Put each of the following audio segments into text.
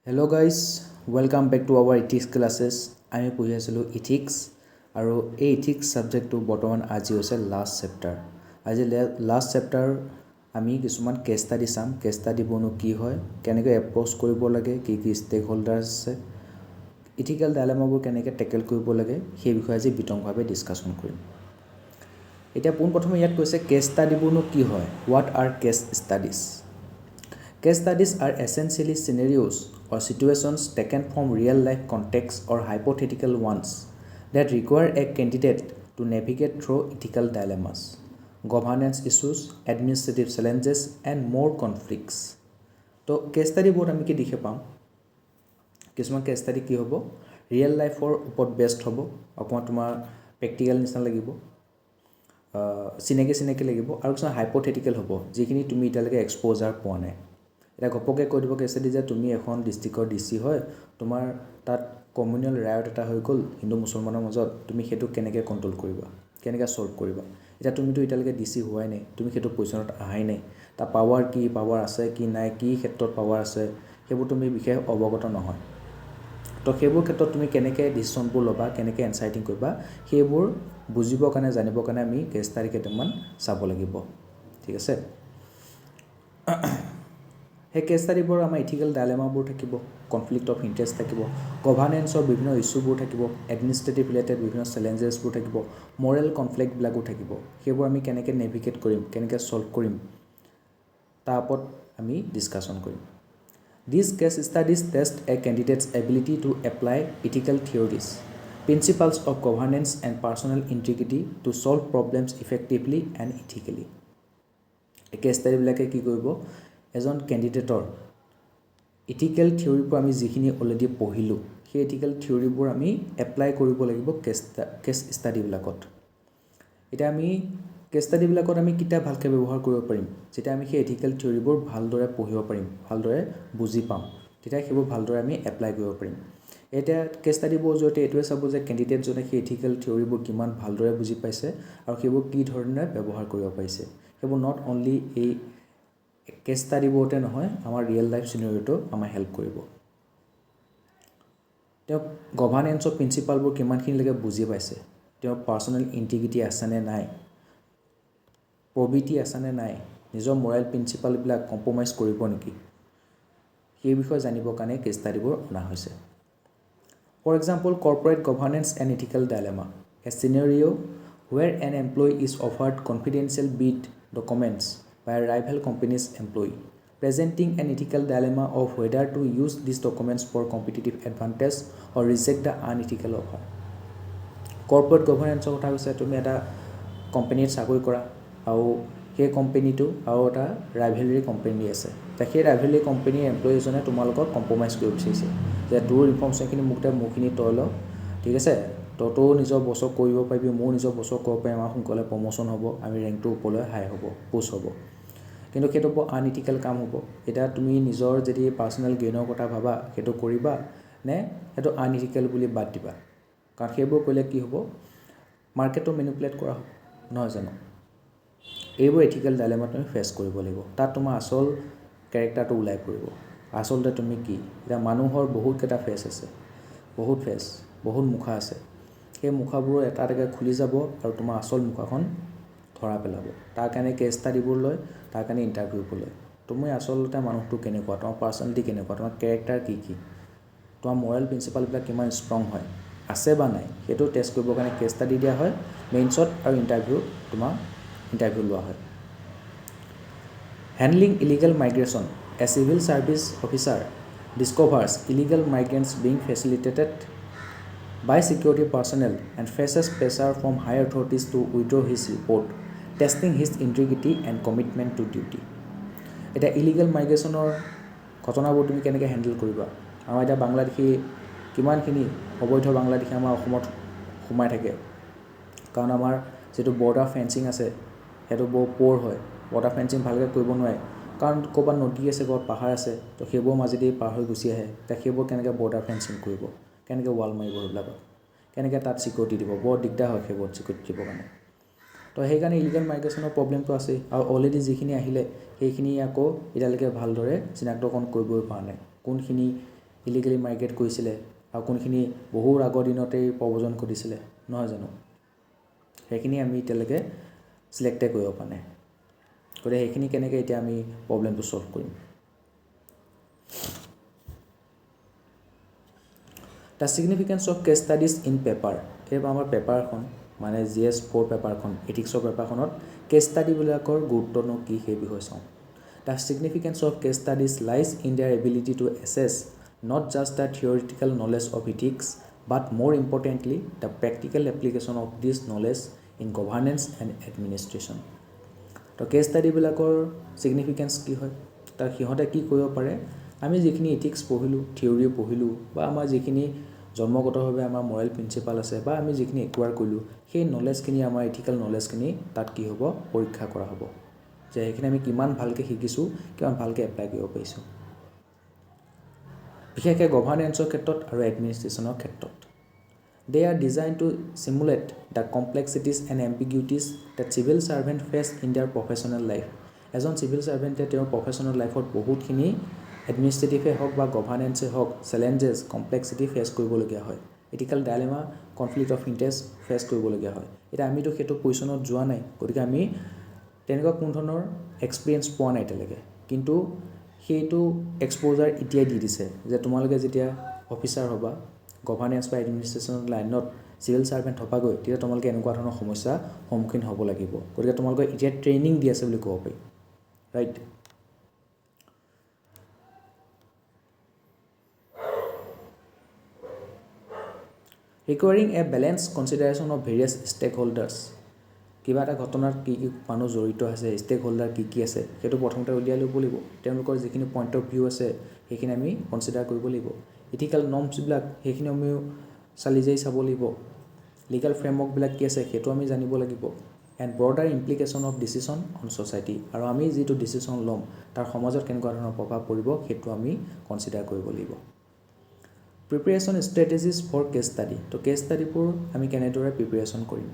Hello guys, welcome back to our ethics classes. আমি পঢ়ি আছিলোঁ ethics আৰু এই ethics সাবজেক্টটো বৰ্তমান আজি হৈছে লাষ্ট চেপ্টাৰ। আজি লাষ্ট চেপ্টাৰ আমি কিছুমান কেছ ষ্টাডি চাম। কেছ ষ্টাডিবোৰনো কি হয়, কেনেকৈ এপ্ৰ'চ কৰিব লাগে, কি কি ষ্টেক হোল্ডাৰ্ছ আছে, ইথিকেল ডাইলেমাবোৰ কেনেকৈ টেকেল কৰিব লাগে, সেই বিষয়ে আজি বিতংভাৱে ডিছকাশ্যন কৰিম। এতিয়া পোনপ্ৰথমে ইয়াত কৈছে কেছ ষ্টাডিবোৰনো কি হয়, what are case studies. Case studies are essentially scenarios or situations taken from real-life contexts or hypothetical ones that require a candidate to navigate through ethical dilemmas, governance issues, administrative challenges, and more conflicts. So, case study board আমি কি দেখি পাম কিছুমান cash study কি হ'ব, real লাইফৰ ওপৰত best হ'ব, অকণমান তোমাৰ প্ৰেক্টিকেল নিচিনা লাগিব, চিনাকি লাগিব, আৰু কিছুমান হাইপথেটিকেল হ'ব যিখিনি তুমি এতিয়ালৈকে এক্সপ'জাৰ পোৱা নাই। এতিয়া ঘপকৈ কৈ দিব কেছ ষ্টাডি যে তুমি এখন ডিষ্ট্ৰিক্টৰ DC হয়, তোমাৰ তাত কমিউনেল ৰায়ট এটা হৈ গ'ল হিন্দু মুছলমানৰ মাজত, তুমি সেইটো কেনেকৈ কণ্ট্ৰল কৰিবা, কেনেকৈ ছল্ভ কৰিবা। এতিয়া তুমিতো এতিয়ালৈকে DC হোৱাই নাই, তুমি সেইটো পজিশ্যনত অহাই নাই, তাৰ পাৱাৰ কি, পাৱাৰ আছে কি নাই, কি ক্ষেত্ৰত পাৱাৰ আছে, সেইবোৰ তুমি বিশেষ অৱগত নহয়। তো সেইবোৰ ক্ষেত্ৰত তুমি কেনেকৈ ডিচিশ্যনবোৰ ল'বা, কেনেকৈ এনচাইটিং কৰিবা, সেইবোৰ বুজিবৰ কাৰণে জানিবৰ কাৰণে আমি কেছ ষ্টাডি কেইটামান চাব লাগিব। ঠিক আছে, সেই কেছ ষ্টাডিবোৰ আমাৰ ইথিকেল ডাইলেমাবোৰ থাকিব, কনফ্লিক্ট অফ ইণ্টাৰেষ্ট থাকিব, গভাৰ্নেন্সৰ বিভিন্ন ইছ্যুবোৰ থাকিব, এডমিনিষ্ট্ৰেটিভ ৰিলেটেড বিভিন্ন চেলেঞ্জেছবোৰ থাকিব, মৰেল কনফ্লিক্টবিলাকো থাকিব। সেইবোৰ আমি কেনেকৈ নেভিগেট কৰিম, কেনেকৈ ছল্ভ কৰিম, তাৰ ওপৰত আমি ডিছকাশ্যন কৰিম। These case studies test a candidate's ability to apply ethical theories, principles of governance and personal integrity to solve problems effectively and ethically. এই কেছ ষ্টাডিবিলাকে কি কৰিব, এজন কেণ্ডিডেটৰ ইথিকেল থিয়ৰিবোৰ আমি যিখিনি অলৰেডি পঢ়িলোঁ, সেই ইথিকেল থিয়ৰিবোৰ আমি এপ্লাই কৰিব লাগিব কেছ ষ্টাডিবিলাকত। এতিয়া আমি কেছ ষ্টাডিবিলাকত আমি কেতিয়া ভালকৈ ব্যৱহাৰ কৰিব পাৰিম, যেতিয়া আমি সেই ইথিকেল থিয়ৰিবোৰ ভালদৰে পঢ়িব পাৰিম, ভালদৰে বুজি পাম, তেতিয়া সেইবোৰ ভালদৰে আমি এপ্লাই কৰিব পাৰিম। এতিয়া কেছ ষ্টাডিবোৰৰ জৰিয়তে এইটোৱে চাব যে কেণ্ডিডেটজনে সেই ইথিকেল থিয়ৰিবোৰ কিমান ভালদৰে বুজি পাইছে আৰু সেইবোৰ কি ধৰণে ব্যৱহাৰ কৰিব পাৰিছে। সেইবোৰ নট অনলি এই কেছ ষ্টাডিবোৰতে নহয়, আমাৰ ৰিয়েল লাইফ চিনেৰিঅ'টো আমাৰ হেল্প কৰিব। তেওঁ গভাৰ্নেন্সৰ প্ৰিন্সিপালবোৰ কিমানখিনিলৈকে বুজি পাইছে, তেওঁৰ পাৰ্চনেল ইণ্টিগ্ৰিটি আছেনে নাই, প্ৰবিটি আছেনে নাই, নিজৰ মৰেল প্ৰিন্সিপালবিলাক কম্প্ৰমাইজ কৰিব নেকি, সেই বিষয়ে জানিবৰ কাৰণে কেছ ষ্টাডিবোৰ অনা হৈছে। For example, corporate governance and ethical dilemma, a scenario' where an employee is offered confidential bid documents by a rival company's employee, presenting an ethical dilemma of whether to use these documents for competitive advantage or reject the unethical offer. Corporate governance কথা কৈছে, তুমি এটা কোম্পানীত চাকৰি কৰা আৰু সেই কোম্পানীটো আৰু এটা ৰাইভেলৰী কোম্পানী আছে, সেই ৰাইভেলৰী কোম্পানীৰ এমপ্লয়ী এজনে তোমালোকক কম্প্ৰমাইজ কৰিব বিচাৰিছে যে তোৰ ইনফৰ্মেশ্যনখিনি মোক দে, মোৰখিনি তই ল, ঠিক আছে, তইও নিজৰ বছক কৰিব পাৰিবি, ময়ো নিজৰ বছক কৰিব পাৰিম, আমাৰ সোনকালে প্ৰমোশ্যন হ'ব, আমি ৰেংকটো ওপৰলৈ হাই হ'ব, পোষ্ট হ'ব। কিন্তু সেইটো বৰ আনইথিকেল কাম হ'ব। এতিয়া তুমি নিজৰ যদি পাৰ্চনেল গেইনৰ কথা ভাবা, সেইটো কৰিবা নে সেইটো আনইথিকেল বুলি বাদ দিবা, কাৰণ সেইবোৰ কৰিলে কি হ'ব, মাৰ্কেটটো মেনিপুলেট কৰা হ'ব, নহয় জানো। এইবোৰ ইথিকেল ডাইলেমাত তুমি ফেচ কৰিব লাগিব, তাত তোমাৰ আচল কেৰেক্টাৰটো ওলাই পৰিব, আচলতে তুমি কি। এতিয়া মানুহৰ বহুতকেইটা ফেচ আছে, বহুত মুখা আছে, সেই মুখাবোৰ এটা এটাকৈ খুলি যাব আৰু তোমাৰ আচল মুখাখন ধৰা পেলাব। তাৰ কাৰণে কেছ ষ্টাডিবোৰ লয়, তাৰ কাৰণে ইণ্টাৰভিউবোৰ লয়। তুমি আচলতে মানুহটো কেনেকুৱা, তোমাৰ পাৰ্চনেলিটি কেনেকুৱা, তোমাৰ কেৰেক্টাৰ কি, তোমাৰ মৰেল প্ৰিন্সিপালবিলাক কিমান ষ্ট্ৰং হয়, আছে বা নাই, সেইটো টেষ্ট কৰিবৰ কাৰণে কেছ ষ্টাডি দিয়া হয় মেইনছত, আৰু ইণ্টাৰভিউ লোৱা হয়। Handling illegal migration, a civil service officer discovers illegal migrants being facilitated by security personnel and faces pressure from high authorities to withdraw his report, testing his integrity and commitment to duty. এতিয়া illegal মাইগ্ৰেশ্যনৰ ঘটনাবোৰ তুমি কেনেকৈ handle কৰিবা। আমাৰ এতিয়া বাংলাদেশী কিমানখিনি অবৈধ বাংলাদেশী আমাৰ অসমত সোমাই থাকে, কাৰণ আমাৰ যিটো বৰ্ডাৰ ফেঞ্চিং আছে সেইটো বৰ প'ৰ হয়, বৰ্ডাৰ ফেঞ্চিং ভালকৈ কৰিব নোৱাৰে, কাৰণ ক'ৰবাত নদী আছে, ক'ৰবাত পাহাৰ আছে, তো সেইবোৰ মাজেদি পাৰ হৈ গুচি আহে। এতিয়া সেইবোৰ কেনেকৈ বৰ্ডাৰ ফেঞ্চিং কৰিব, কেনেকৈ ৱাল মাৰিব, সেইবিলাকত কেনেকৈ তাত ছিকিউৰিটি দিব, বৰ দিগদাৰ হয় সেইবোৰত ছিকিউৰিটি দিবৰ কাৰণে। তো সেইকাৰণে ইলিগেল মাইগ্ৰেশ্যনৰ প্ৰব্লেমটো আছেই, আৰু অলৰেডি যিখিনি আহিলে সেইখিনি আকৌ এতিয়ালৈকে ভালদৰে চিনাক্তকৰণ কৰিবই পৰা নাই, কোনখিনি ইলিগেলি মাইগ্ৰেট কৰিছিলে আৰু কোনখিনি বহুত আগৰ দিনতেই প্ৰব্ৰজন কৰিছিলে নহয় জানো সেইখিনি আমি এতিয়ালৈকে চিলেক্টে কৰিব পৰা নাই গতিকে সেইখিনি কেনেকৈ এতিয়া আমি প্ৰব্লেমটো সলভ কৰিম the significance of case studies in paper এই আমাৰ পেপাৰখন মানে GS4 পেপাৰখন এথিক্সৰ পেপাৰখনত কেছ ষ্টাডিবিলাকৰ গুৰুত্বনো কি সেই বিষয়ে চাওঁ the significance of case studies lies in their ability to assess not just the theoretical knowledge of ethics but more importantly the practical application of this knowledge in governance and administration তো case ষ্টাডিবিলাকৰ significance কি হয় তাৰ সিহঁতে কি কৰিব পাৰে আমি যিখিনি ইথিক্স পঢ়িলোঁ থিয়ৰি পঢ়িলোঁ বা আমাৰ যিখিনি জন্মগতভাৱে আমাৰ মৰেল প্ৰিন্সিপাল আছে বা আমি যিখিনি একুৱাৰ কৰিলোঁ সেই নলেজখিনি আমাৰ ইথিকেল নলেজখিনি তাত কি হ'ব পৰীক্ষা কৰা হ'ব যে সেইখিনি আমি কিমান ভালকৈ শিকিছোঁ কিমান ভালকৈ এপ্লাই কৰিব পাৰিছোঁ বিশেষকৈ গভাৰ্নেন্সৰ ক্ষেত্ৰত আৰু এডমিনিষ্ট্ৰেশ্যনৰ ক্ষেত্ৰত they are designed to simulate the complexities and ambiguities that civil servant face in their professional life এজন চিভিল ছাৰ্ভেণ্টে তেওঁৰ প্ৰফেশ্যনেল লাইফত বহুতখিনি এডমিনিষ্ট্ৰেটিভে হওক বা গভাৰ্নেন্সে হওক চেলেঞ্জেছ কমপ্লেক্সিটি ফেচ কৰিবলগীয়া হয় ethical dilemma conflict of interest face কৰিবলগীয়া হয় এতিয়া আমিতো সেইটো পজিশ্যনত যোৱা নাই গতিকে আমি তেনেকুৱা কোনো ধৰণৰ এক্সপিৰিয়েঞ্চ পোৱা নাই এতিয়ালৈকে কিন্তু সেইটো এক্সপ'জাৰ এতিয়াই দি দিছে যে তোমালোকে যেতিয়া অফিচাৰ হ'বা গভাৰ্নেন্স বা এডমিনিষ্ট্ৰেশ্যন লাইনত চিভিল ছাৰ্ভেণ্ট হ'বাগৈ তেতিয়া তোমালোকে এনেকুৱা ধৰণৰ সমস্যাৰ সন্মুখীন হ'ব লাগিব গতিকে তোমালোকক এতিয়া ট্ৰেইনিং দি আছে বুলি ক'ব পাৰি right requiring a balance consideration of various stakeholders কিবা এটা ঘটনাত কি কি মানুহ জড়িত আছে ষ্টেক হোল্ডাৰ কি আছে সেইটো প্ৰথমতে উলিয়াই ল'ব লাগিব তেওঁলোকৰ যিখিনি পইণ্ট অফ ভিউ আছে সেইখিনি আমি কনচিডাৰ কৰিব লাগিব ইথিকেল নৰ্মছবিলাক সেইখিনি আমি চালি জাৰি চাব লাগিব লিগেল ফ্ৰেমৱৰ্কবিলাক কি আছে সেইটো আমি জানিব লাগিব and broader implication of decision on society আৰু আমি যিটো ডিচিশ্যন ল'ম তাৰ সমাজত কেনেকুৱা ধৰণৰ প্ৰভাৱ পৰিব সেইটো আমি কনচিডাৰ কৰিব লাগিব preparation strategies for cash study তো কেছ ষ্টাডিবোৰ আমি কেনেদৰে প্ৰিপেৰেশ্যন কৰিম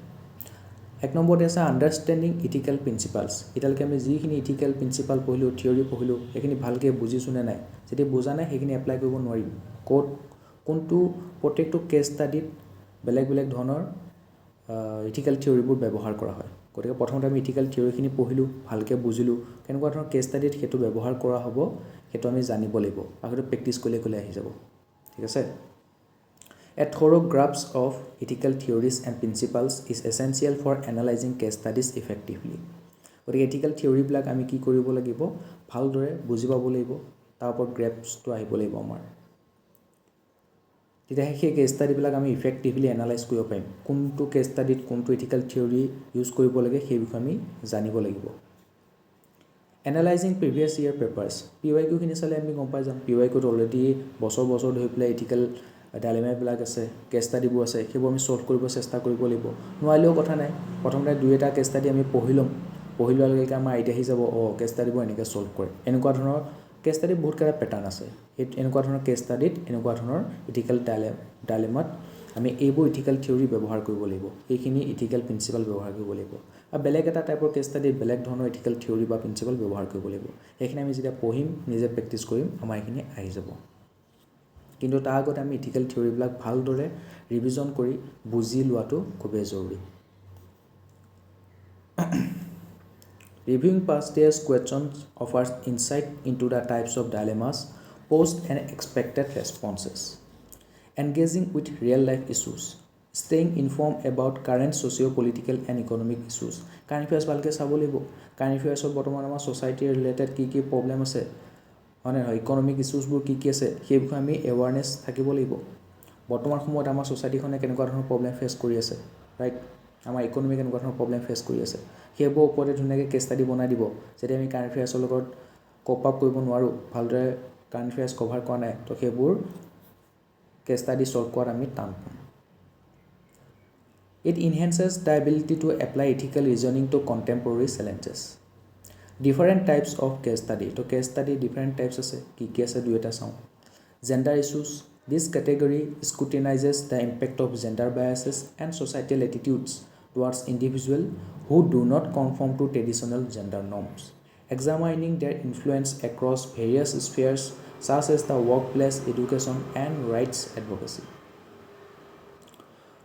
এক নম্বৰতে আছে আণ্ডাৰষ্টেণ্ডিং ইথিকেল প্ৰিন্সিপালছ এতিয়ালৈকে আমি যিখিনি ইথিকেল প্ৰিন্সিপাল পঢ়িলোঁ থিয়ৰি পঢ়িলোঁ সেইখিনি ভালকৈ বুজিছোঁ নে নাই যদি বুজা নাই সেইখিনি এপ্লাই কৰিব নোৱাৰিম কোনটো প্ৰত্যেকটো কেছ ষ্টাডিত বেলেগ বেলেগ ধৰণৰ ইথিকেল থিয়ৰিবোৰ ব্যৱহাৰ কৰা হয় গতিকে প্ৰথমতে আমি ইথিকেল থিয়ৰিখিনি পঢ়িলোঁ ভালকৈ বুজিলোঁ কেনেকুৱা ধৰণৰ কেছ ষ্টাডিত সেইটো ব্যৱহাৰ কৰা হ'ব সেইটো আমি জানিব লাগিব আৰু সেইটো প্ৰেক্টিছ কৰিলে আহি যাব ঠিক আছে A thorough grasp of ethical theories and principles is essential for analyzing case studies effectively. গতিকে এথিকেল থিয়ৰিবিলাক আমি কি কৰিব লাগিব ভালদৰে বুজি পাব লাগিব তাৰ ওপৰত গ্ৰেপছটো আহিব লাগিব আমাৰ তেতিয়াহে সেই কেছ ষ্টাডিবিলাক আমি ইফেক্টিভলি এনালাইজ কৰিব পাৰিম কোনটো কেছ ষ্টাডিত কোনটো ইথিকেল থিয়ৰি ইউজ কৰিব লাগে সেই বিষয়ে আমি জানিব লাগিব এনালাইজিং প্ৰিভিয়াছ ইয়েৰ পেপাৰ্ছ PYQখিনি চালে আমি গম পাই যাম PYQত অলৰেডি বছৰ ধৰি পেলাই ইথিকেল ডাইলেমাবিলাক আছে কেছ ষ্টাডিবোৰ আছে সেইবোৰ আমি ছল্ভ কৰিব চেষ্টা কৰিব লাগিব নোৱাৰিলেও কথা নাই প্ৰথমতে দুই এটা কেছ ষ্টাডি আমি পঢ়ি লোৱাৰ লগে লগে আমাৰ আইডিয়া আহি যাব কেছ ষ্টাডিবোৰ এনেকৈ ছল্ভ কৰে এনেকুৱা ধৰণৰ কেছ ষ্টাডি বহুত কেইটা পেটাৰ্ণ আছে সেই এনেকুৱা ধৰণৰ কেছ ষ্টাডিত এনেকুৱা ধৰণৰ ইথিকেল ডাইলেমাত আমি এইবোৰ ইথিকেল থিয়ৰি ব্যৱহাৰ কৰিব লাগিব এইখিনি ইথিকেল প্ৰিন্সিপাল ব্যৱহাৰ কৰিব লাগিব আৰু বেলেগ এটা টাইপৰ কেছ ষ্টাডিত বেলেগ ধৰণৰ ইথিকেল থিয়ৰি বা প্ৰিন্সিপাল ব্যৱহাৰ কৰিব লাগিব সেইখিনি আমি যেতিয়া পঢ়িম নিজে প্ৰেক্টিছ কৰিম আমাৰ এইখিনি আহি যাব কিন্তু তাৰ আগতে আমি ইথিকেল থিয়ৰিবিলাক ভালদৰে ৰিভিজন কৰি বুজি লোৱাটো খুবেই জৰুৰী Reviewing past year's questions offers insight into the types of dilemmas posed and expected responses. Engaging with real-life issues. Staying informed about current socio-political and economic issues. Current affairs ভালকৈ চাব লাগিব current affairsত বৰ্তমান আমাৰ ছ'চাইটিৰ ৰিলেটেড কি problem আছে মানে economic ইছ্যুজবোৰ কি আছে সেই বিষয়ে আমি এৱাৰনেছ থাকিব লাগিব বৰ্তমান সময়ত আমাৰ ছ'চাইটিখনে কেনেকুৱা ধৰণৰ প্ৰব্লেম ফেচ কৰি আছে ৰাইট আমাৰ ইকনমি কেনেকুৱা ধৰণৰ প্ৰব্লেম ফেচ কৰি আছে সেইবোৰ ওপৰতে ধুনীয়াকৈ কেছ ষ্টাডি বনাই দিব যদি আমি কাৰেণ্ট এফেয়াৰ্ছৰ লগত কোপ আপ কৰিব নোৱাৰোঁ ভালদৰে কাৰেণ্ট এফেয়াৰ্ছ কভাৰ কৰা নাই তো সেইবোৰ কেছ ষ্টাডি ছল্ভ কৰাত আমি টান পাম It enhances the ability to apply ethical reasoning to contemporary challenges. Different types of case study. তো case study different types আছে কি আছে দুই এটা চাওঁ Gender issues. This category scrutinizes the impact of gender biases and societal attitudes towards individuals who do not conform to traditional gender norms, examining their influence across various spheres such as the workplace, education, and rights advocacy.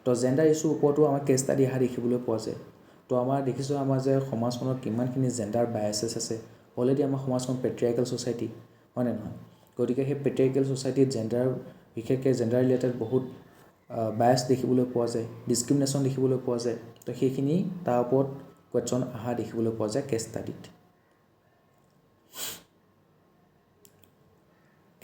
তো gender ইছ্যুৰ ওপৰতো আমাৰ cash study অহা দেখিবলৈ পোৱা যায়। তো আমাৰ দেখিছোঁ আমাৰ যে সমাজখনত কিমানখিনি জেণ্ডাৰ বায়াছেছ আছে। অলৰেডি আমাৰ সমাজখন পেট্ৰিয়াৰ্কেল ছ'চাইটি হয়নে নহয়? গতিকে সেই পেট্ৰিয়াৰ্কেল ছ'চাইটিত জেণ্ডাৰ বিশেষকৈ জেণ্ডাৰ ৰিলেটেড বহুত বায়াছ দেখিবলৈ পোৱা যায়, ডিছক্ৰিমিনেশ্যন দেখিবলৈ পোৱা যায়। তো সেইখিনি তাৰ ওপৰত কুৱেশ্যন অহা দেখিবলৈ পোৱা যায় cash ষ্টাডিত।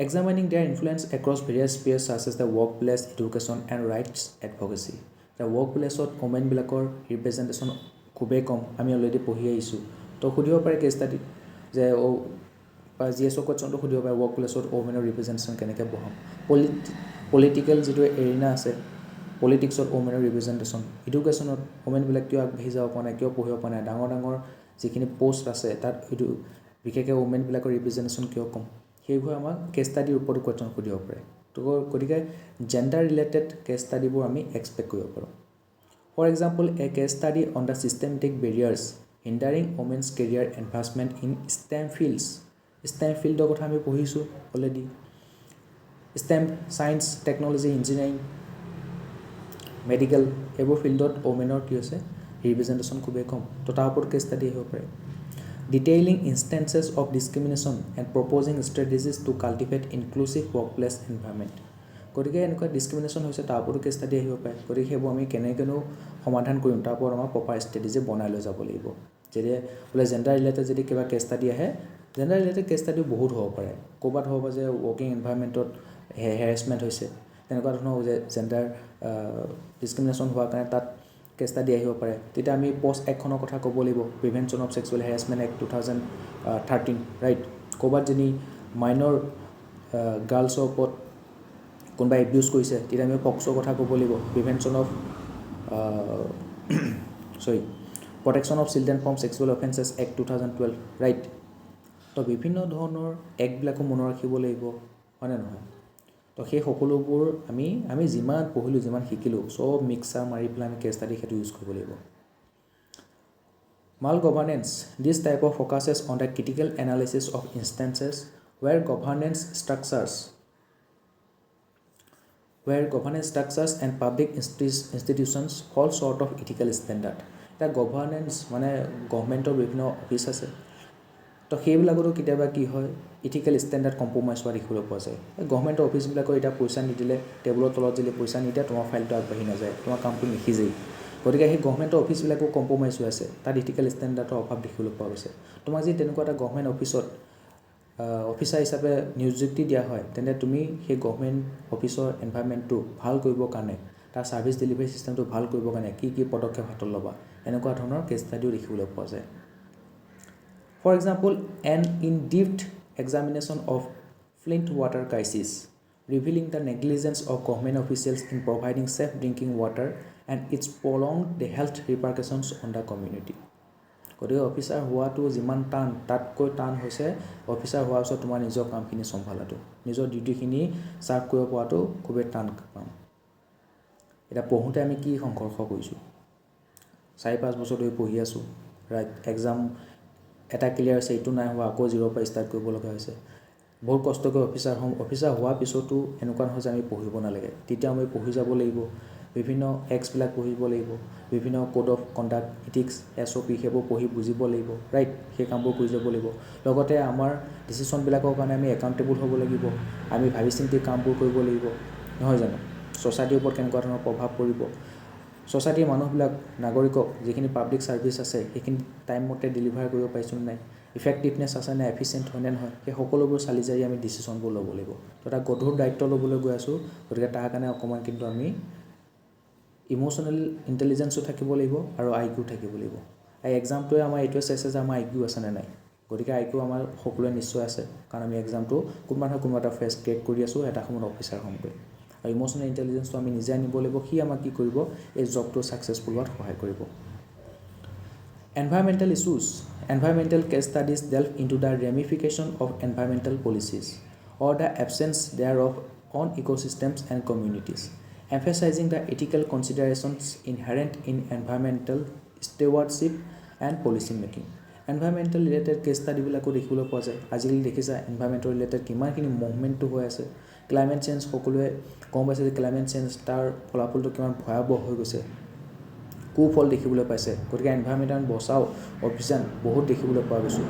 Examining their influence across various spheres such as the workplace, education, and rights advocacy. The workplace-ত women-বিলাকৰ representation খুবেই কম, আমি অলৰেডি পঢ়ি আহিছোঁ। তো সুধিব পাৰে কেছ ষ্টাডিত যে GSO কুৱেশ্যনটো সুধিব পাৰে workplace-ত women-ৰ representation কেনেকৈ বঢ়াম। পলিটিকেল যিটো এৰিনা আছে, পলিটিক্সত women-ৰ representation, এডুকেশ্যনত women-বিলাক কিয় আগবাঢ়ি যাব পৰা নাই, কিয় পঢ়িব পৰা নাই, ডাঙৰ ডাঙৰ যিখিনি পোষ্ট আছে তাত বিশেষকৈ women-বিলাকৰ representation কিয় কম, সেইবোৰ আমাক কেছ ষ্টাডিৰ ওপৰত কুৱেশ্যন সুধিব পাৰে। তো গতিকে জেণ্ডাৰ ৰিলেটেড কেছ ষ্টাডিবোৰ আমি এক্সপেক্ট কৰিব পাৰোঁ। For example, a case study on the systematic barriers hindering women's career advancement in STEM fields. STEM ফিল্ডৰ কথা আমি পঢ়িছোঁ already. STEM science, technology, engineering, medical এইবোৰ ফিল্ডত ওমেনৰ কি হৈছে ৰিপ্ৰেজেণ্টেশ্যন খুবেই কম। তো তাৰ ওপৰত কেছ ষ্টাডি আহিব পাৰে। Detailing instances of discrimination and proposing strategies to cultivate inclusive workplace environment. গতিকে এনেকুৱা ডিছক্ৰিমিনেশ্যন হৈছে তাৰ ওপৰতো কেছ ষ্টাডি আহিব পাৰে। গতিকে সেইবোৰ আমি কেনেকৈনো সমাধান কৰিম তাৰ ওপৰত আমাৰ প্ৰপাৰ ষ্ট্ৰেটেজি বনাই লৈ যাব লাগিব। যদি বোলে জেণ্ডাৰ ৰিলেটেড যদি কিবা কেছ ষ্টাডি আহে, জেণ্ডাৰ ৰিলেটেড কেছ ষ্টাডিও বহুত হ'ব পাৰে। ক'ৰবাত হ'ব যে ৱৰ্কিং এনভাইৰমেণ্টত হেৰেছমেণ্ট হৈছে, তেনেকুৱা ধৰণৰ যে জেণ্ডাৰ ডিছক্ৰিমিনেশ্যন হোৱাৰ কাৰণে তাত কেছ ষ্টাডি আহিব পাৰে। তেতিয়া আমি পষ্ট এক্টখনৰ কথা ক'ব লাগিব, prevention of sexual harassment act 2013, right. ক'ৰবাত যদি মাইনৰ গাৰ্লছৰ ওপৰত কোনোবাই এবিউজ কৰিছে তেতিয়া আমি পক্সৰ কথা ক'ব লাগিব, prevention of protection of children from sexual offences act 2012, right. তো বিভিন্ন ধৰণৰ এক্টবিলাকো মনত ৰাখিব লাগিব হয়নে নহয়? তো সেই সকলোবোৰ আমি যিমান পঢ়িলোঁ, যিমান শিকিলোঁ, চব মিক্সাৰ মাৰি পেলাই আমি কেছ ষ্টাডি সেইটো ইউজ কৰিব লাগিব। Mal governance, this type of focuses on the critical analysis of instances where governance structures and public institutions fall short of ethical standard. এতিয়া গভাৰ্নেন্স মানে গভৰ্ণমেণ্টৰ বিভিন্ন অফিচ আছে, তো সেইবিলাকতো কেতিয়াবা কি হয় ইথিকেল ষ্টেণ্ডাৰ্ড কম্প্ৰমাইজ হোৱা দেখিবলৈ পোৱা যায়। গভৰ্ণমেণ্টৰ অফিচবিলাকৰ এতিয়া পইচা নিদিলে, টেবুলৰ তলত যদি পইচা নিদিয়ে তোমাৰ ফাইলটো আগবাঢ়ি নাযায়, তোমাৰ কামটো নিসিজেই। গতিকে সেই গভৰ্ণমেণ্টৰ অফিচবিলাকো কম্প্ৰমাইজ হৈ আছে, তাত ইথিকেল ষ্টেণ্ডাৰ্ডৰ অভাৱ দেখিবলৈ পোৱা গৈছে। তোমাক যদি তেনেকুৱা এটা গভৰ্ণমেণ্ট অফিচত অফিচাৰ হিচাপে নিযুক্তি দিয়া হয়, তেন্তে তুমি সেই গভৰ্ণমেণ্ট অফিচৰ এনভাইৰনমেণ্টটো ভাল কৰিবৰ কাৰণে, তাৰ ছাৰ্ভিচ ডেলিভাৰী ছিষ্টেমটো ভাল কৰিবৰ কাৰণে কি কি পদক্ষেপ হাতত ল'বা, এনেকুৱা ধৰণৰ কেছ ষ্টাডিও দেখিবলৈ পোৱা যায়। For example, an in-depth examination of Flint water crisis, revealing the negligence of government officials in providing safe drinking water and its prolonged health repercussions on the community. গতিকে অফিচাৰ হোৱাটো যিমান টান, তাতকৈ টান হৈছে অফিচাৰ হোৱাৰ পিছত তোমাৰ নিজৰ কামখিনি চম্ভালাটো, নিজৰ ডিউটিখিনি চাৰ্ভ কৰিব পৰাটো খুবেই টান কাম। এতিয়া পঢ়োঁতে আমি কি সংঘৰ্ষ কৰিছোঁ, 4-5 বছৰ ধৰি পঢ়ি আছোঁ, ৰাইট। এক্সাম এটা ক্লিয়াৰ হৈছে, এইটো নাই হোৱা, আকৌ জিৰ'ৰ পৰা ষ্টাৰ্ট কৰিব লগা হৈছে। বহুত কষ্ট কৰি অফিচাৰ হ'ম, অফিচাৰ হোৱাৰ পিছতো এনেকুৱা নহয় যে আমি পঢ়িব নালাগে, তেতিয়া আমি পঢ়ি যাব লাগিব, বিভিন্ন এক্টছবিলাক পঢ়িব লাগিব, বিভিন্ন code of conduct, ethics, SOP সেইবোৰ পঢ়ি বুজিব লাগিব, ৰাইট। সেই কামবোৰ কৰি যাব লাগিব। লগতে আমাৰ ডিচিশ্যনবিলাকৰ কাৰণে আমি একাউণ্টেবল হ'ব লাগিব, আমি ভাবি চিন্তি কামবোৰ কৰিব লাগিব, নহয় জানো? ছ'চাইটিৰ ওপৰত কেনেকুৱা ধৰণৰ প্ৰভাৱ পৰিব, ছ'চাইটিৰ মানুহবিলাক, নাগৰিকক যিখিনি পাব্লিক ছাৰ্ভিচ আছে সেইখিনি টাইম মতে ডেলিভাৰ কৰিব পাৰিছোঁ নাই, ইফেক্টিভনেছ আছে নে, এফিচিয়েণ্ট হয়নে নহয়, সেই সকলোবোৰ চালি জাৰি আমি ডিচিশ্যনবোৰ ল'ব লাগিব। তো এটা গধুৰ দায়িত্ব ল'বলৈ গৈ আছোঁ, গতিকে তাৰ কাৰণে অকণমান কিন্তু আমি ইম'চনেল ইণ্টেলিজেঞ্চো থাকিব লাগিব আৰু IQ থাকিব লাগিব। এই এক্সামটোৱে আমাৰ এইটোৱে চাইছে যে আমাৰ IQ আছেনে নাই। গতিকে IQ আমাৰ সকলোৱে নিশ্চয় আছে, কাৰণ আমি এক্সামটো কোনোবা নহয় কোনোবা এটা ফেজ ক্ৰিয়েট কৰি আছোঁ, এটা সময়ত অফিচাৰ হ'মগৈ। আৰু ইম'চনেল ইণ্টেলিজেঞ্চটো আমি নিজে আনিব লাগিব, সি আমাক কি কৰিব, এই জবটো ছাকচেছফুল হোৱাত সহায় কৰিব। Environmental issues. Environmental case studies delve into the ramification of environmental policies or the absence thereof on ecosystems and communities, emphasizing the ethical considerations inherent in environmental stewardship and policy making. Environmental related case ষ্টাডিবিলাকো দেখিবলৈ পোৱা যায় আজিকালি দেখিছা environmental related কিমানখিনি মুভমেণ্টটো হৈ আছে climate change সকলোৱে গম পাইছে যে ক্লাইমেট চেঞ্জ তাৰ ফলাফলটো কিমান ভয়াৱহ হৈ গৈছে কুফল দেখিবলৈ পাইছে গতিকে এনভাইৰমেণ্ট বচাও অভিযান বহুত দেখিবলৈ পোৱা গৈছে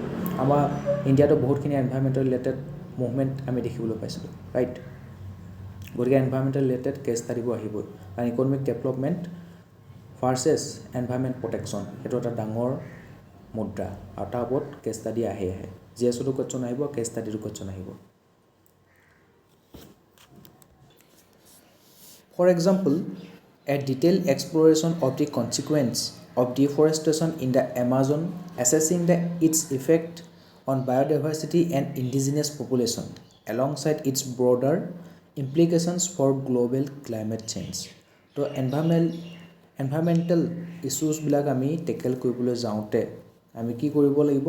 আমাৰ ইণ্ডিয়াতো বহুতখিনি এনভাইৰমেণ্টেল ৰিলেটেড মুভমেণ্ট আমি দেখিবলৈ পাইছিলোঁ ৰাইট গতিকে এনভাইৰমেণ্টেল ৰিলেটেড কেছ ষ্টাডিবোৰ আহিবই কাৰণ economic development versus environment protection সেইটো এটা ডাঙৰ মুদ্ৰা আৰু তাৰ ওপৰত কেছ ষ্টাডি আহে জি এছতো কুৱেশ্যন আহিব কেছ ষ্টাডিটো কুৱেশ্যন আহিব for example a detailed exploration of the consequence of deforestation in the Amazon assessing its effect on biodiversity and indigenous population alongside its broader implications for global climate change তো environmental issues বিলাক আমি tackle কৰিবলৈ যাওঁতে আমি কি কৰিব লাগিব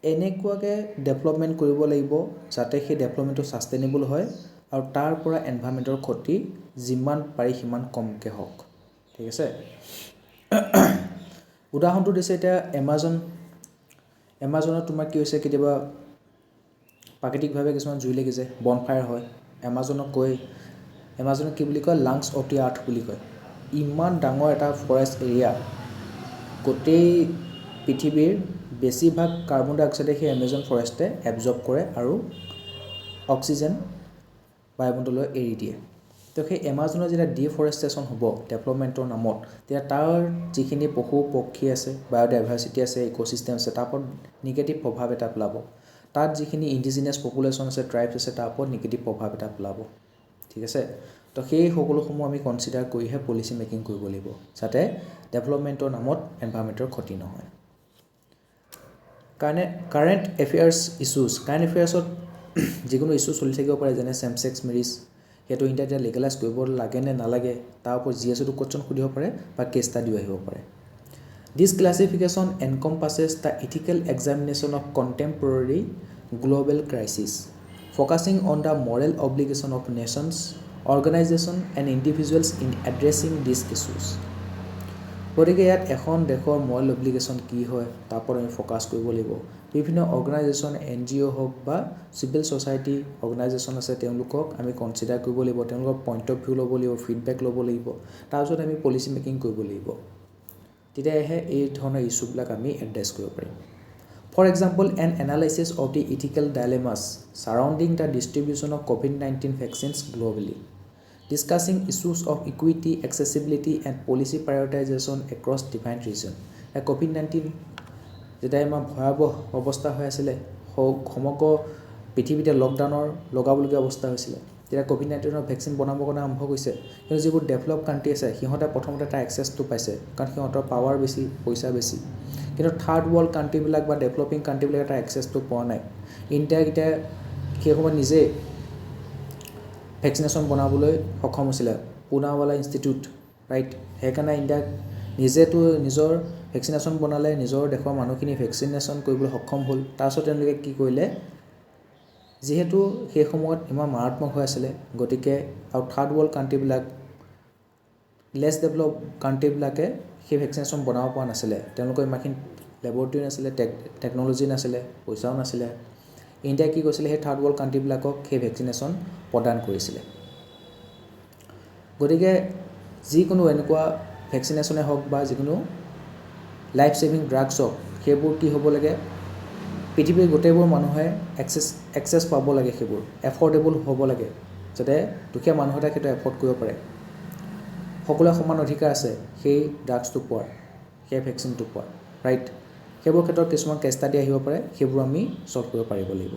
এনেকুৱাকৈ ডেভেলপমেণ্ট কৰিব লাগিব যাতে সেই ডেভেলপমেণ্টটো সাষ্টেইনেবল হয় আৰু তাৰ পৰা এনভাইৰমেণ্টৰ ক্ষতি যিমান পাৰি সিমান কমকৈ হওক ঠিক আছে উদাহৰণটো দিছে এতিয়া এমাজনত তোমাৰ কি হৈছে কেতিয়াবা প্ৰাকৃতিকভাৱে কিছুমান জুই লাগিছে বনফায়াৰ হয় এমাজনক কি বুলি কয় লাংছ অফ দি আৰ্থ বুলি কয় ইমান ডাঙৰ এটা ফৰেষ্ট এৰিয়া গোটেই পৃথিৱীৰ বেছিভাগ কাৰ্বন ডাই অক্সাইডে সেই এমাজন ফৰেষ্টে এবজৰ্ব কৰে আৰু অক্সিজেন বায়ুমণ্ডললৈ এৰি দিয়ে তো সেই এমাজনৰ যেতিয়া ডিফৰেষ্টেশ্যন হ'ব ডেভেলপমেণ্টৰ নামত তেতিয়া তাৰ যিখিনি পশু পক্ষী আছে বায়'ডাইভাৰ্চিটি আছে ইক'চিষ্টেম আছে তাৰ ওপৰত নিগেটিভ প্ৰভাৱ এটা পেলাব তাত যিখিনি ইণ্ডিজিনিয়াছ পপুলেশ্যন আছে ট্ৰাইবছ আছে তাৰ ওপৰত নিগেটিভ প্ৰভাৱ এটা পেলাব ঠিক আছে তো সেই সকলোসমূহ আমি কনচিডাৰ কৰিহে পলিচি মেকিং কৰিব লাগিব যাতে ডেভেলপমেণ্টৰ নামত এনভাইৰমেণ্টৰ ক্ষতি নহয় কাৰেণ্ট এফেয়াৰ্ছত যিকোনো ইছ্যু চলি থাকিব পাৰে যেনে চেম ছেক্স মেৰিজ সেইটো ইণ্ডিয়াত এতিয়া লিগেলাইজ কৰিব লাগে নে নালাগে তাৰ ওপৰত জি এছতো কুৱেশ্যন সুধিব পাৰে বা কেছ ষ্টাডিও আহিব পাৰে this classification encompasses the ethical examination of contemporary global crisis focusing on the moral obligation of nations organization and individuals in addressing this issues গতিকে ইয়াত এখন দেশৰ মৰেল অব্লিগেশ্যন কি হয় তাৰ ওপৰত আমি ফ'কাছ কৰিব লাগিব বিভিন্ন অৰ্গেনাইজেশ্যন NGO হওক বা চিভিল ছ'চাইটি অৰ্গেনাইজেশ্যন আছে তেওঁলোকক আমি কনচিডাৰ কৰিব লাগিব তেওঁলোকৰ পইণ্ট অফ ভিউ ল'ব লাগিব ফিডবেক ল'ব লাগিব তাৰপিছত আমি পলিচি মেকিং কৰিব লাগিব তেতিয়াহে এই ধৰণৰ ইছ্যুবিলাক আমি এড্ৰেছ কৰিব পাৰিম for example an analysis of the ethical dilemmas surrounding the distribution of COVID-19 vaccines globally discussing issues of equity, accessibility and policy prioritization across different regions. COVID-19 যেতিয়া ইমান ভয়াৱহ অৱস্থা হৈ আছিলে সমগ্ৰ পৃথিৱীতে লকডাউনৰ লগাবলগীয়া অৱস্থা হৈছিলে তেতিয়া COVID-19ৰ ভেকচিন বনাবৰ কাৰণে আৰম্ভ কৰিছে কিন্তু যিবোৰ ডেভেলপ কাণ্ট্ৰি আছে সিহঁতে প্ৰথমতে তাৰ এক্সেছটো পাইছে কাৰণ সিহঁতৰ পাৱাৰ বেছি পইচা বেছি কিন্তু থাৰ্ড ৱৰ্ল্ড কাণ্ট্ৰিবিলাক বা ডেভেলপিং কাণ্ট্ৰিবিলাকে তাৰ এক্সেছটো পোৱা নাই ইণ্ডিয়াক এতিয়া সেই সময়ত নিজে ভেকচিনেশ্যন বনাবলৈ সক্ষম হৈছিলে পুনাৱালা ইনষ্টিটিউট ৰাইট সেইকাৰণে ইণ্ডিয়াক নিজেতো নিজৰ ভেকচিনেশ্যন বনালে নিজৰ দেশৰ মানুহখিনি ভেকচিনেশ্যন কৰিবলৈ সক্ষম হ'ল তাৰপিছত তেওঁলোকে কি কৰিলে যিহেতু সেই সময়ত ইমান মাৰাত্মক হৈ আছিলে গতিকে আৰু থাৰ্ড ৱৰ্ল্ড কাণ্ট্ৰিবিলাক লেছ ডেভেলপ কাণ্ট্ৰিবিলাকে সেই ভেকচিনেশ্যন বনাব পৰা নাছিলে তেওঁলোকৰ ইমানখিনি লেবৰেটৰী নাছিলে টেকন'লজি নাছিলে পইচাও নাছিলে ইণ্ডিয়াই কি কৰিছিলে সেই থাৰ্ড ৱৰ্ল্ড কাণ্ট্ৰিবিলাকক সেই ভেকচিনেশ্যন প্ৰদান কৰিছিলে গতিকে যিকোনো এনেকুৱা ভেকচিনেশ্যনে হওক বা যিকোনো লাইফ ছেভিং ড্ৰাগছ হওক সেইবোৰ কি হ'ব লাগে পৃথিৱীৰ গোটেইবোৰ মানুহে এক্সেছ পাব লাগে সেইবোৰ এফৰ্ডেবল হ'ব লাগে যাতে দুখীয়া মানুহ এটা সেইটো এফৰ্ড কৰিব পাৰে সকলোৱে সমান অধিকাৰ আছে সেই ড্ৰাগছটো পোৱাৰ সেই ভেকচিনটো পোৱাৰ ৰাইট সেইবোৰ ক্ষেত্ৰত কিছুমান কেছ ষ্টাডি আহিব পাৰে সেইবোৰ আমি সলভ কৰিব পাৰিব লাগিব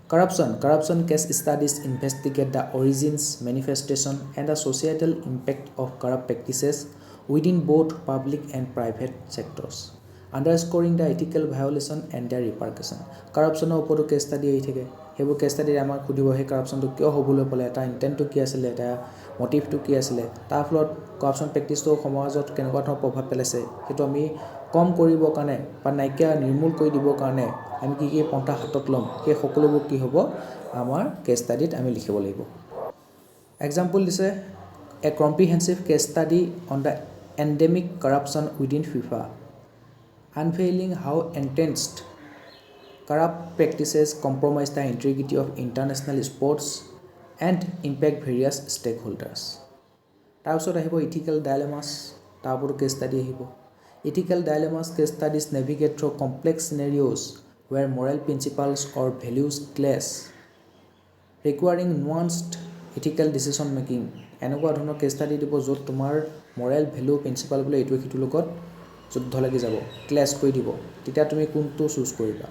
Corruption case studies investigate the origins, manifestation, and the societal impact of corrupt practices within both public and private sectors, underscoring the ethical violation and their repercussion. Corruption ওপৰতো cash study আহি থাকে সেইবোৰ cash study আমাক সুধিব সেই কৰাপশ্যনটো কিয় হ'বলৈ পালে এটা ইণ্টেণ্টটো কি আছিলে এটা মটিভটো কি আছিলে তাৰ ফলত কৰাপশ্যন প্ৰেক্টিছটো সমাজত কেনেকুৱা ধৰণৰ প্ৰভাৱ পেলাইছে সেইটো আমি কম কৰিবৰ কাৰণে বা নাইকিয়া নিৰ্মূল কৰি দিবৰ কাৰণে আমি কি পন্থা হাতত ল'ম সেই সকলোবোৰ কি হ'ব আমাৰ কেছ ষ্টাডিত আমি লিখিব লাগিব এক্সাম্পল দিছে a comprehensive case study on the endemic corruption within FIFA unveiling how entrenched corrupt practices compromise the integrity of international sports and impact various stakeholders. তাৰপিছত আহিব ইথিকেল ডাইলেমাছ, তাৰ ওপৰত কেছ ষ্টাডি আহিব। Ethical dilemmas case studies navigate through complex scenarios where moral principles or values clash requiring nuanced ethical decision making. এনেকুৱা ধৰণৰ cash study দিব য'ত তোমাৰ মৰেল ভেলু প্ৰিন্সিপাল বোলে এইটোৱে সিটোৰ লগত যুদ্ধ লাগি যাব, ক্লেছ কৰি দিব। তেতিয়া তুমি কোনটো চুজ কৰিবা?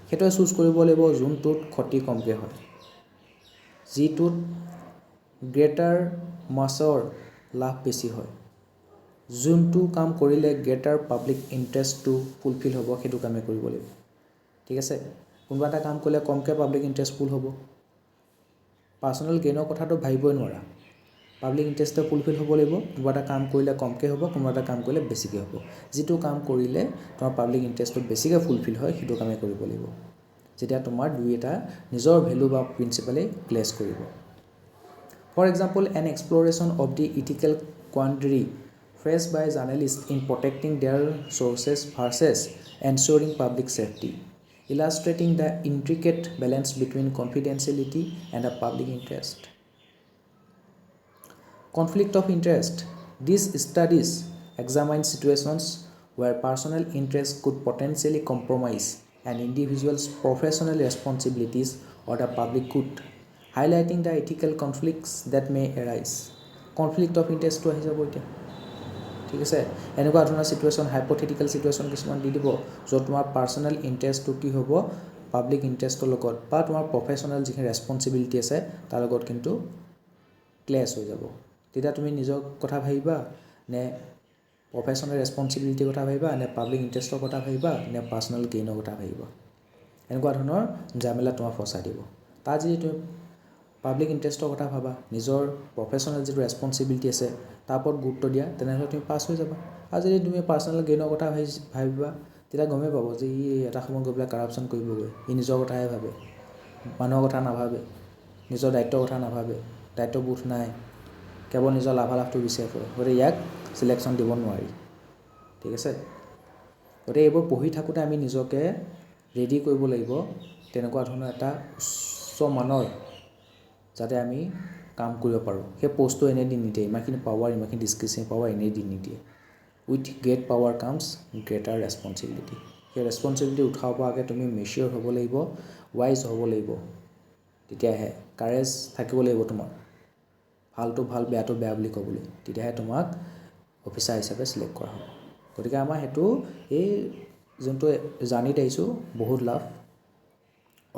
সেইটোৱে চুজ কৰিব লাগিব যোনটোত ক্ষতি কমকৈ হয়, যিটোত গ্ৰেটাৰ মাছৰ লাভ বেছি হয়, যোনটো কাম কৰিলে গ্ৰেটাৰ পাব্লিক ইণ্টাৰেষ্টটো ফুলফিল হ'ব, সেইটো কামে কৰিব লাগিব। ঠিক আছে, কোনোবা এটা কাম কৰিলে কমকৈ পাব্লিক ইণ্টাৰেষ্ট ফুল হ'ব, পাৰ্চনেল গেইনৰ কথাটো ভাবিবই নোৱাৰা, পাব্লিক ইণ্টাৰেষ্টে ফুলফিল হ'ব লাগিব। কোনোবা এটা কাম কৰিলে কমকৈ হ'ব, কোনোবা এটা কাম কৰিলে বেছিকৈ হ'ব। যিটো কাম কৰিলে তোমাৰ পাব্লিক ইণ্টাৰেষ্টটো বেছিকৈ ফুলফিল হয়, সেইটো কামেই কৰিব লাগিব। যেতিয়া তোমাৰ দুই এটা নিজৰ ভেলু বা প্ৰিন্সিপালেই ক্লেছ কৰিব। For example, an exploration of the ethical quandary faced by journalists in protecting their sources versus ensuring public safety, illustrating the intricate balance between confidentiality and a public interest. Conflict of interest. These studies examine situations where personal interest could potentially compromise an individual's professional responsibilities or the public good, highlighting the ethical conflicts that may arise. Conflict of interest to আহি যাব এতিয়া। ঠিক আছে, এনেকুৱা ধৰণৰ situation, hypothetical situation কিছুমান দি দিব য'ত তোমাৰ পাৰ্চনেল ইণ্টাৰেষ্টটো কি হ'ব পাব্লিক ইণ্টাৰেষ্টৰ লগত বা তোমাৰ প্ৰফেশ্যনেল যিখিনি ৰেছপনচিবিলিটি আছে তাৰ লগত কিন্তু ক্লেছ হৈ যাব। তেতিয়া তুমি নিজৰ কথা ভাবিবা নে প্ৰফেশ্যনেল ৰেছপনচিবিলিটিৰ কথা ভাবিবা, নে পাব্লিক ইণ্টাৰেষ্টৰ কথা ভাবিবা, নে পাৰ্চনেল গেইনৰ কথা ভাবিবা। এনেকুৱা ধৰণৰ ঝামেলা তোমাৰ ফচাই দিব। তাত যদি তুমি পাব্লিক ইণ্টাৰেষ্টৰ কথা ভাবা, নিজৰ প্ৰফেশ্যনেল যিটো ৰেছপনচিবিলিটি আছে তাৰ ওপৰত গুৰুত্ব দিয়া, তেনেহ'লে তুমি পাছ হৈ যাবা। আৰু যদি তুমি পাৰ্চনেল গেইনৰ কথা ভাবিবা, তেতিয়া গমেই পাব যে ই এটা সময়ত গৈ পেলাই কাৰাপশ্যন কৰিবগৈ, ই নিজৰ কথাহে ভাবে, মানুহৰ কথা নাভাবে, নিজৰ দায়িত্বৰ কথা নাভাবে, দায়িত্ববোধ নাই, কেৱল নিজৰ লাভালাভটো বিচাৰি ফুৰে। গতিকে ইয়াক চিলেকশ্যন দিব নোৱাৰি। ঠিক আছে, গতিকে এইবোৰ পঢ়ি থাকোঁতে আমি নিজকে ৰেডি কৰিব লাগিব তেনেকুৱা ধৰণৰ এটা উচ্চ মানৰ যাতে আমি কাম কৰিব পাৰোঁ। সেই পষ্টটো এনেই দি নিদিয়ে, ইমানখিনি পাৱাৰ, ইমানখিনি ডিছক্ৰিপশ্যন পাৱাৰ এনেই দি নিদিয়ে। With great power comes greater responsibility. সেই ৰেছপনচিবিলিটি উঠাব পৰাকৈ তুমি মেচিয়ৰ হ'ব লাগিব, ৱাইজ হ'ব লাগিব। তেতিয়াহে কাৰেজ থাকিব লাগিব তোমাৰ, ভালটো ভাল, বেয়াটো বেয়া বুলি ক'বলৈ। তেতিয়াহে তোমাক অফিচাৰ হিচাপে চিলেক্ট কৰা হ'ব। গতিকে আমাৰ সেইটো এই যোনটো জাৰ্ণিত আহিছোঁ বহুত লাভ।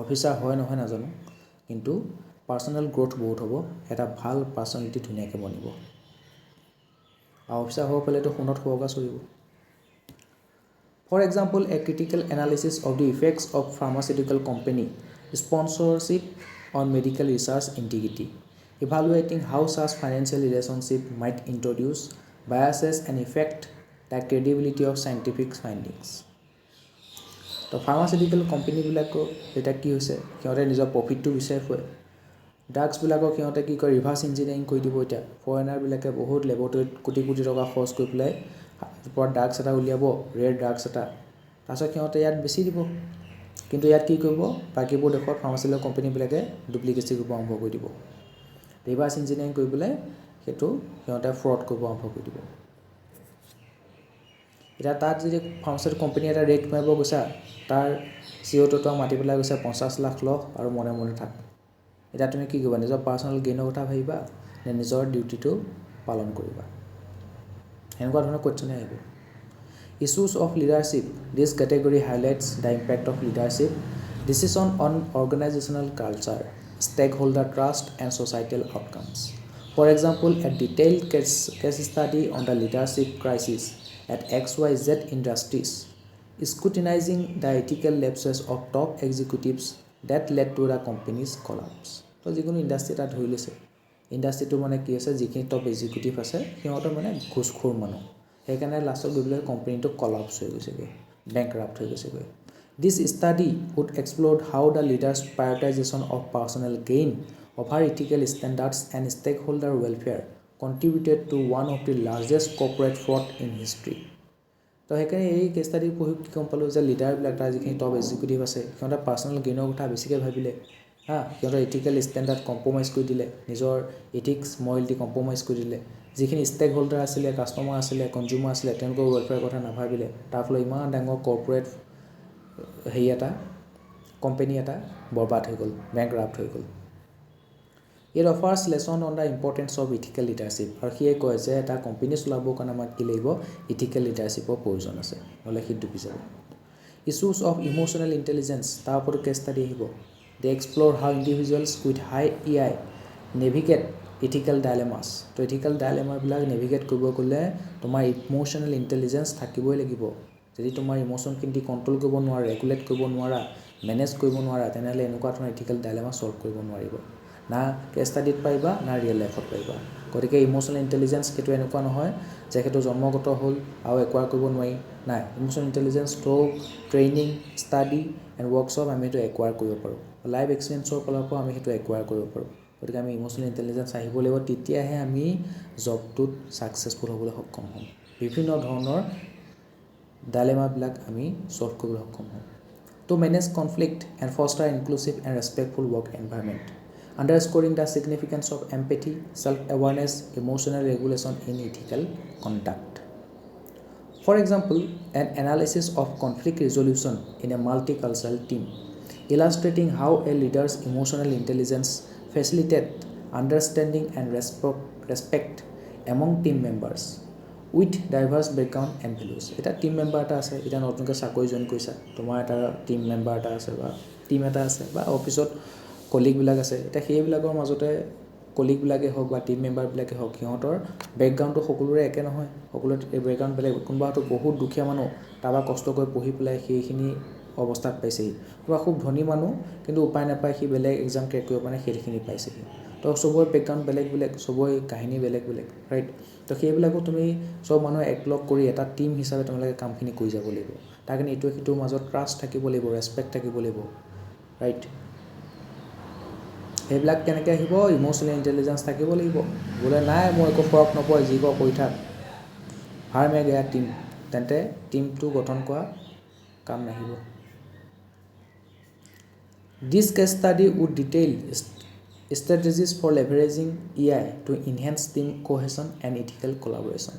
অফিচাৰ হয় নহয় নাজানো, কিন্তু পাৰ্চনেল গ্ৰ'থ বহুত হ'ব, এটা ভাল পাৰ্চনেলিটি ধুনীয়াকৈ বনিব। আৰু অফিচাৰ হ'ব পাৰিলেতো সোণত সুৱগা চলিব। For example, a critical analysis of the effects of pharmaceutical company sponsorship on medical research integrity, evaluating how such financial relationship might introduce biases and affect the credibility of scientific findings. তো pharmaceutical কোম্পানীবিলাকৰ এতিয়া কি হৈছে, সিহঁতে নিজৰ প্ৰফিটটো বিচাৰি ফুৰে। ড্ৰাগছবিলাকক সিহঁতে কি কৰে, ৰিভাৰ্ছ ইঞ্জিনিয়াৰিং কৰি দিব। এতিয়া ফৰেনাৰবিলাকে বহুত লেবৰেটৰীত কোটি কোটি টকা খৰচ কৰি পেলাই পৰা ড্ৰাগছ এটা উলিয়াব, ৰেয়াৰ ড্ৰাগছ এটা, তাৰপিছত সিহঁতে ইয়াত বেছি দিব। কিন্তু ইয়াত কি কৰিব, বাকীবোৰ দেশত ফাৰ্মাচিউটিকেল কোম্পানীবিলাকে ডুপ্লিকেচি কৰিব আৰম্ভ কৰি দিব, ৰিভাৰ্ছ ইঞ্জিনিয়াৰিং কৰি পেলাই সেইটো সিহঁতে ফ্ৰড কৰিব আৰম্ভ কৰি দিব। এতিয়া তাত যদি ফাৰ্মাচিউটিকেল কোম্পানী এটা ৰেট মাৰিব গৈছা, তাৰ CO2টো মাতি পেলাই গৈছে 50 লাখ লওক আৰু মনে মনে থাক। এতিয়া তুমি কি কৰিবা, নিজৰ পাৰ্চনেল গেইনৰ কথা ভাবিবা নে নিজৰ ডিউটিটো পালন কৰিবা? এনেকুৱা ধৰণৰ কুৱেশ্যনে আহিব। Issues of leadership, this category highlights the impact of leadership decision on organizational culture, stakeholder trust and societal outcomes. For example, a detailed case study on the leadership crisis at XYZ Industries, scrutinizing the ethical lapses of top executives that led to the company's collapse. তো যিকোনো industry এটা ধৰি লৈছে, ইণ্ডাষ্ট্ৰিটো মানে কি আছে, যিখিনি top executive আছে সিহঁতৰ মানে ঘুচখোৰ মানুহ, সেইকাৰণে লাষ্টত গৈ পেলাই কোম্পানীটো কলাপছ হৈ গৈছেগৈ, বেংকৰাপ্ট হৈ গৈছেগৈ। This study would explore how the leaders' prioritization of personal gain over ethical standards and stakeholder welfare contributed to one of the largest corporate fraud in history. তো সেইকাৰণে এই কেছ ষ্টাডি পঢ়ি কি গম পালোঁ যে লিডাৰবিলাক তাৰ যিখিনি টপ এক্সিকিউটিভ আছে সিহঁতে পাৰ্চনেল গেইনৰ কথা বেছিকৈ ভাবিলে সিহঁতৰ ইথিকেল ষ্টেণ্ডাৰ্ড কম্প্ৰমাইজ কৰি দিলে নিজৰ ইথিক্স মৰেলিটি কম্প্ৰমাইজ কৰি দিলে যিখিনি ষ্টেক হোল্ডাৰ আছিলে কাষ্টমাৰ আছিলে কনজিউমাৰ আছিলে তেওঁলোকৰ ৱেলফেয়াৰ কথা নাভাবিলে তাৰ ফলত ইমান ডাঙৰ কৰ্পৰেট হেৰি এটা কোম্পানী এটা বৰবাদ হৈ গ'ল বেংকৰাপ্ট হৈ গ'ল It offers lesson on the importance of ethical leadership আৰু সিয়ে কয় যে এটা কোম্পানী চলাবৰ কাৰণে আমাক কি লাগিব ইথিকেল লিডাৰশ্বিপৰ প্ৰয়োজন আছে নহ'লে সি ডুবি যাব ইছ্যুজ অফ ইম'চনেল ইণ্টেলিজেঞ্চ তাৰ ওপৰত কেছ ষ্টাডি আহিব they explore how individuals with high EI navigate ethical dilemmas তো ইথিকেল ডাইলেমাবিলাক নেভিগেট কৰিব গ'লে তোমাৰ ইম'চনেল ইণ্টেলিজেঞ্চ থাকিবই লাগিব যদি তোমাৰ ইম'চনখিনি কণ্ট্ৰল কৰিব নোৱাৰা ৰেগুলেট কৰিব নোৱাৰা মেনেজ কৰিব নোৱাৰা তেনেহ'লে এনেকুৱা ধৰণৰ ইথিকেল ডাইলেমা ছল্ভ কৰিব নোৱাৰিব না কেছ ষ্টাডিত পাৰিবা না ৰিয়েল লাইফত পাৰিবা গতিকে ইম'চনেল ইণ্টেলিজেঞ্চ সেইটো এনেকুৱা নহয় যে সেইটো জন্মগত হ'ল আৰু একোৱাৰ কৰিব নোৱাৰি নাই emotional intelligence through training study and workshop আমি সেইটো একোৱাৰ কৰিব পাৰোঁ লাইফ এক্সপিৰিয়েঞ্চৰ ফালৰ পৰা আমি সেইটো একোৱাৰ কৰিব পাৰোঁ গতিকে আমি ইম'চনেল ইণ্টেলিজেঞ্চ আহিব লাগিব তেতিয়াহে আমি জবটোত ছাকচেছফুল হ'বলৈ সক্ষম হ'ম বিভিন্ন ধৰণৰ ডাইলেমাবিলাক আমি ছল্ভ কৰিবলৈ সক্ষম হ'ম to manage conflict and foster inclusive and respectful work environment underscoring the significance of empathy, self-awareness, emotional regulation in ethical conduct. For example, an analysis of conflict resolution in a multicultural team, illustrating how a leader's emotional intelligence facilitates understanding and respect among team members with diverse background and values. এটা team member এটা আছে এটা নতুনকৈ চাকৰি join কৰিছা তোমাৰ এটা team member এটা আছে বা টিম এটা আছে বা অফিচত কলিগবিলাক আছে এতিয়া সেইবিলাকৰ মাজতে কলিগবিলাকে হওক বা টিম মেম্বাৰবিলাকে হওক সিহঁতৰ বেকগ্ৰাউণ্ডটো সকলোৰে একে নহয় সকলোৰে বেকগ্ৰাউণ্ড বেলেগ কোনোবা হয়তো বহুত দুখীয়া মানুহ তাৰপৰা কষ্ট কৰি পঢ়ি পেলাই সেইখিনি অৱস্থাত পাইছেহি কোনোবা খুব ধনী মানুহ কিন্তু উপায় নাপায় সি বেলেগ এক্সাম ক্ৰেক কৰিব পৰা নাই সেইখিনি পাইছেহি তো চবৰে বেকগ্ৰাউণ্ড বেলেগ বেলেগ চবৰে কাহিনী বেলেগ বেলেগ ৰাইট তো সেইবিলাকো তুমি চব মানুহে একলগ কৰি এটা টিম হিচাপে তোমালোকে কামখিনি কৰি যাব লাগিব তাৰ কাৰণে ইটোৱে সিটোৰ মাজত ট্ৰাষ্ট থাকিব লাগিব ৰেছপেক্ট থাকিব লাগিব ৰাইট সেইবিলাক কেনেকৈ আহিব ইম'চনেল ইণ্টেলিজেঞ্চ থাকিব লাগিব বোলে নাই মই একো ফৰক নপৰে যি কওঁ কৰি থাক হাৰ মে গয়া টিম তেন্তে টিমটো গঠন কৰা কাম নাহিব this case study would detail strategies for leveraging EI to enhance team cohesion and ethical collaboration,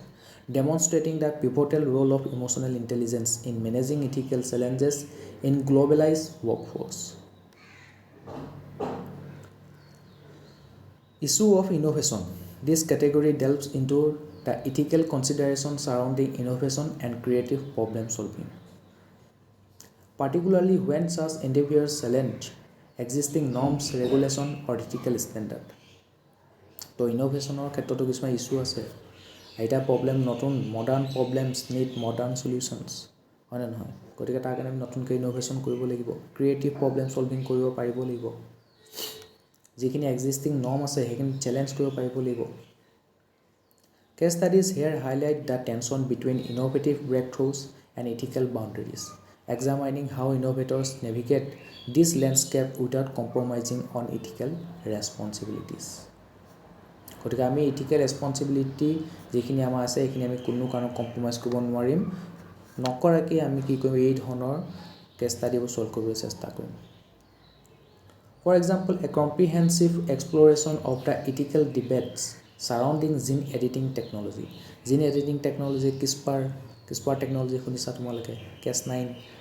demonstrating the pivotal role of emotional intelligence in managing ethical challenges in globalized workforce. Issue of innovation. This category delves into the ethical considerations surrounding innovation and creative problem solving, particularly when such endeavors challenge existing norms, regulation or ethical standard. তো ইনোভেশ্যনৰ ক্ষেত্ৰতো কিছুমান issue আছে এটা problem নতুন modern problems need modern solutions হয় নে নহয় গতিকে তাৰ কাৰণে আমি নতুনকৈ ইনোভেশ্যন কৰিব লাগিব ক্ৰিয়েটিভ প্ৰব্লেম ছলভিং কৰিব পাৰিব লাগিব যিখিনি এক্সিষ্টিং নৰ্ম আছে সেইখিনি চেলেঞ্জ কৰিব পাৰিব লাগিব case studies here highlight the tension between innovative breakthroughs and ethical boundaries examining how innovators navigate this landscape without compromising on ethical responsibilities. গতিকে আমি ইথিকেল ৰেছপন্সিবিলিটি যিখিনি আমাৰ আছে সেইখিনি আমি কোনো কাৰণত কম্প্ৰমাইজ কৰিব নোৱাৰিম নকৰাকৈ আমি কি কৰিম এই ধৰণৰ কেছ ষ্টাডিবোৰ ছল্ভ কৰিবলৈ চেষ্টা কৰিম For example, a comprehensive exploration of the ethical debates surrounding gene editing technology. Gene editing technology CRISPR technology শুনিছা তোমালোকে Cas9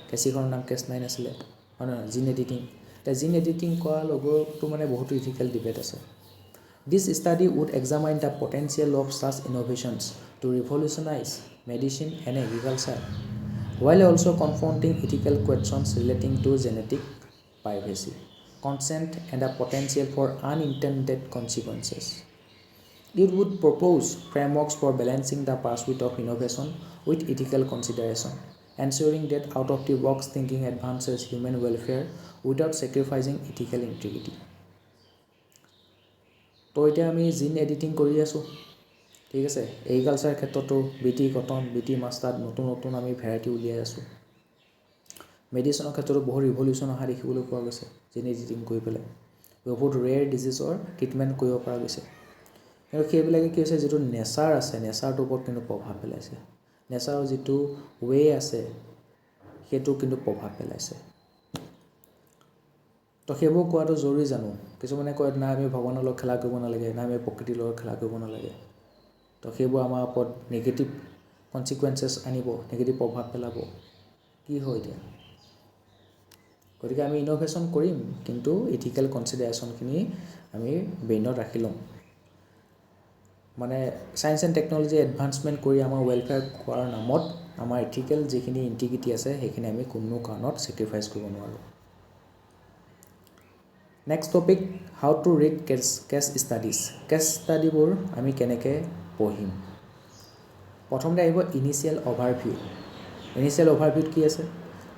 কেছিখনৰ নাম Cas9 আছিলে হয় নহয় জিন এডিটিং তে জিন এডিটিং কৰা লগতো মানে বহুত ইথিকেল ডিবেট আছে This study would examine the potential of such innovations to revolutionize medicine and agriculture while also confronting ethical questions relating to genetic privacy consent and the potential for unintended consequences It would propose frameworks for balancing the pursuit of innovation with ethical consideration, ensuring that out-of-the-box thinking advances human welfare without sacrificing ethical integrity. তো এতিয়া আমি জিন editing কৰি আছোঁ ঠিক আছে agriculture ক্ষেত্ৰতো বিটি cotton বিটি মাষ্টাৰ্ড নতুন নতুন আমি ভেৰাইটি উলিয়াই আছোঁ মেডিচিনৰ ক্ষেত্ৰতো বহুত ৰিভলিউশ্যন অহা দেখিবলৈ পোৱা গৈছে জিন এডিটিং কৰি পেলাই বহুত ৰেয়াৰ ডিজিজৰ ট্ৰিটমেণ্ট কৰিব পৰা গৈছে আৰু সেইবিলাকে কি হৈছে যিটো নেচাৰ আছে নেচাৰটোৰ ওপৰত কিন্তু প্ৰভাৱ পেলাইছে নেচাৰৰ যিটো ৱে আছে সেইটো কিন্তু প্ৰভাৱ পেলাইছে তো সেইবোৰ কোৱাটো জৰুৰী জানো কিছুমানে কয় না আমি ভগৱানৰ লগত খেলা কৰিব নালাগে না আমি প্ৰকৃতিৰ লগত খেলা কৰিব নালাগে তো সেইবোৰ আমাৰ ওপৰত নেগেটিভ কনচিকুৱেঞ্চেছ আনিব নেগেটিভ প্ৰভাৱ পেলাব কি হয় এতিয়া গতিকে আমি ইন'ভেশ্যন কৰিম কিন্তু ইথিকেল কনচিডাৰেশ্যনখিনি আমি ব্ৰেইনত ৰাখি ল'ম মানে সায়েন্স এণ্ড টেকনলজি এডভান্সমেণ্ট কৰি আমাৰ ৱেলফেয়াৰ কৰাৰ নামত আমাৰ ইথিকেল যিখিনি ইণ্টিগ্ৰিটি আছে সেইখিনি আমি কোনো কাৰণত ছেক্ৰিফাইচ কৰিব নোৱাৰোঁ next topic how to read case studies case ষ্টাডিবোৰ আমি কেনেকৈ পঢ়িম প্ৰথমতে আহিব ইনিচিয়েল অভাৰভিউত কি আছে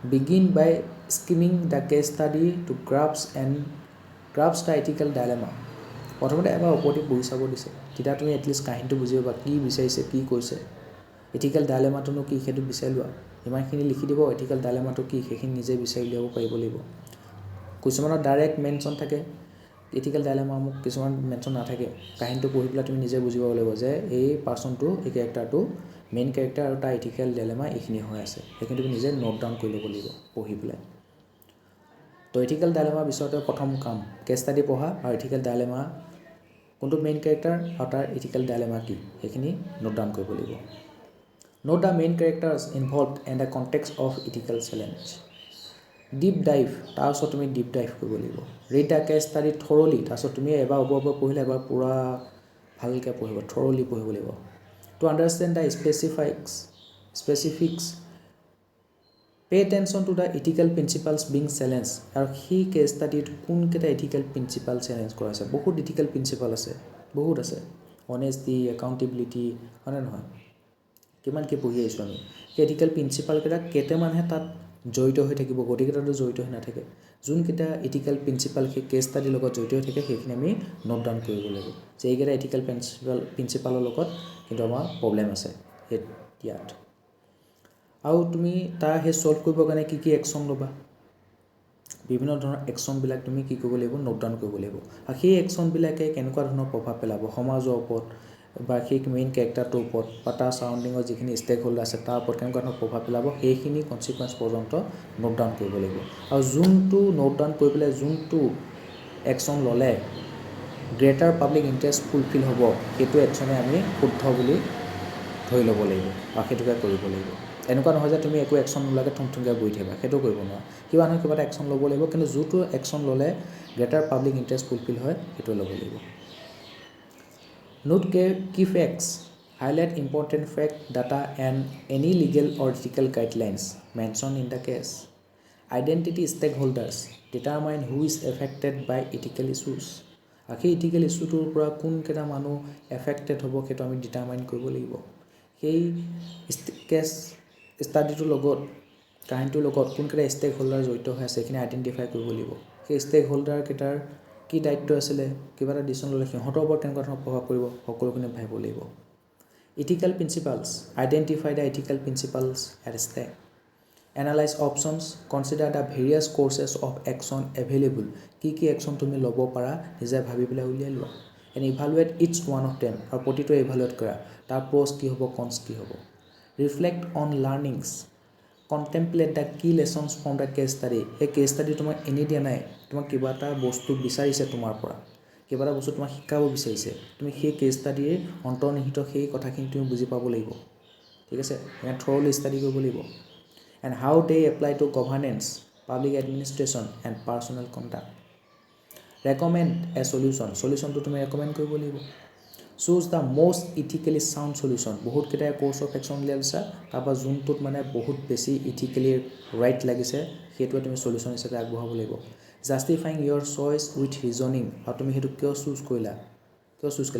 begin by skimming the case study to grasp the ethical dilemma প্ৰথমতে এবাৰ ওপৰতে পঢ়ি চাব দিছে তেতিয়া তুমি এটলিষ্ট কাহিনীটো বুজিব বা কি বিচাৰিছে কি কৈছে ইথিকেল ডাইলেমাটোনো কি সেইটো বিচাৰি লোৱা ইমানখিনি লিখি দিব ইথিকেল ডাইলেমাটো কি সেইখিনি নিজে বিচাৰি উলিয়াব পাৰিব লাগিব কিছুমানৰ ডাইৰেক্ট মেনশ্যন থাকে ইথিকেল ডাইলেমা মোক কিছুমান মেনশ্যন নাথাকে কাহিনীটো পঢ়ি পেলাই তুমি নিজে বুজিব লাগিব যে এই পাৰ্চনটো এই কেৰেক্টাৰটো মেইন কেৰেক্টাৰ আৰু তাৰ ইথিকেল ডাইলেমা এইখিনি হৈ আছে সেইখিনি তুমি নিজে নোট ডাউন কৰি ল'ব লাগিব পঢ়ি পেলাই তো ইথিকেল ডাইলেমাৰ পিছতে প্ৰথম কাম কেছ ষ্টাডি পঢ়া আৰু ইথিকেল ডাইলেমা কোনটো মেইন কেৰেক্টাৰ আৰু তাৰ ইথিকেল ডাইলেমা কি সেইখিনি নোট ডাউন কৰিব লাগিব note the main characters involved in the context of ethical challenge deep dive তাৰপিছত তুমি ডিপ ডাইভ কৰিব লাগিব ৰিড দ্য কেছ ষ্টাডি থৰলি তাৰপিছত তুমি এবাৰ ওপৰ পঢ়িলে এবাৰ পূৰা ভালকৈ পঢ়িব থৰলি পঢ়িব লাগিব to understand the specifics pay attention to the ethical principles being challenge আৰু সেই কেছ ষ্টাডিত কোনকেইটা ইথিকেল প্ৰিন্সিপাল চেলেঞ্জ কৰা আছে বহুত ইথিকেল প্ৰিন্সিপাল আছে বহুত আছে অনেষ্টি একাউণ্টেবিলিটি হয়নে নহয় কিমান কি পঢ়ি আহিছোঁ আমি সেই ইথিকেল প্ৰিন্সিপালকেইটা কেইটামানহে তাত জড়িত হৈ থাকিব গোটেইকেইটাতো জড়িত হৈ নাথাকে যোনকেইটা ইথিকেল প্ৰিন্সিপাল সেই কেছ ষ্টাডিৰ লগত জড়িত হৈ থাকে সেইখিনি আমি নোট ডাউন কৰিব লাগিব যে এইকেইটা ইথিকেল প্ৰিন্সিপালৰ লগত কিন্তু আমাৰ প্ৰব্লেম আছে ইয়াত আৰু তুমি তাৰ সেই ছল্ভ কৰিবৰ কাৰণে কি কি একশ্যন ল'বা বিভিন্ন ধৰণৰ একশ্যনবিলাক তুমি কি কৰিব লাগিব নোট ডাউন কৰিব লাগিব আৰু সেই একশ্যনবিলাকে কেনেকুৱা ধৰণৰ প্ৰভাৱ পেলাব সমাজৰ ওপৰত বা সেই মেইন কেৰেক্টাৰটোৰ ওপৰত বা তাৰ ছাৰাউণ্ডিঙৰ যিখিনি ষ্টেক হোল্ডাৰ আছে তাৰ ওপৰত কেনেকুৱা ধৰণৰ প্ৰভাৱ পেলাব সেইখিনি কনচিকুৱেঞ্চ পৰ্যন্ত নোট ডাউন কৰিব লাগিব আৰু যোনটো নোট ডাউন কৰি পেলাই যোনটো একশ্যন ল'লে গ্ৰেটাৰ পাব্লিক ইণ্টাৰেষ্ট ফুলফিল হ'ব সেইটো একশ্যনে আমি শুদ্ধ বুলি ধৰি ল'ব লাগিব বা সেইটোকে কৰিব লাগিব এনেকুৱা নহয় যে তুমি একো একশ্যন নোলোৱাকৈ থুমথুমকৈ বহি থাকিবা সেইটো কৰিব নোৱাৰা কিবা নহয় কিবা এটা একশ্যন ল'ব লাগিব কিন্তু যোনটো একশ্যন ল'লে গ্ৰেটাৰ পাব্লিক ইণ্টাৰেষ্ট ফুলফিল হয় সেইটো ল'ব লাগিব note key facts highlight important fact data and any legal or ethical guidelines mention in the case identity stakeholders determine who is affected by ethical issues আৰু সেই ethical ইছ্যুটোৰ পৰা কোনকেইটা মানুহ affected হ'ব সেইটো আমি ডিটাৰমাইন কৰিব লাগিব সেই কেছ ষ্টাডিটোৰ লগত কাহিনীটোৰ লগত কোনকেইটা ষ্টেক হোল্ডাৰ জড়িত হৈ আছে সেইখিনি আইডেণ্টিফাই কৰিব লাগিব সেই ষ্টেক হোল্ডাৰকেইটাৰ কি দায়িত্ব আছিলে কিবা এটা ডিচিশ্যন ল'লে সিহঁতৰ ওপৰত কেনেকুৱা ধৰণৰ প্ৰভাৱ পৰিব সকলোখিনি ভাবিব লাগিব ethical principles identify the ethical principles at stake analyse options consider the various courses of action available কি কি একশ্যন তুমি ল'ব পাৰা নিজে ভাবি পেলাই উলিয়াই লোৱা and evaluate its one of them আৰু প্ৰতিটো ইভালুৱেট কৰা তাৰ প্ৰ'ছ কি হ'ব কনছ কি হ'ব reflect on learnings contemplate the key lessons from the case study সেই কেছ ষ্টাডি তোমাক এনেই দিয়া নাই তোমাক কিবা এটা বস্তু বিচাৰিছে তোমাৰ পৰা কিবা এটা বস্তু তোমাক শিকাব বিচাৰিছে তুমি সেই কেছ ষ্টাডিৰ অন্তৰ্নিহিত সেই কথাখিনি তুমি বুজি পাব লাগিব ঠিক আছে থৰলি ষ্টাডি কৰিব লাগিব and how they apply to governance public administration and personnel conduct recommend a চলিউশ্যনটো তুমি ৰেকমেণ্ড কৰিব লাগিব choose the most ethically sound solution বহুতকেইটাই কোৰ্চ অফ একশ্যন উলিয়াই লৈছা তাৰপৰা যোনটোত মানে বহুত বেছি ইথিকেলি ৰাইট লাগিছে সেইটোৱে তুমি চলিউশ্যন হিচাপে আগবঢ়াব লাগিব justifying your choice with reasoning আৰু তুমি সেইটো কিয় চুজ কৰিলা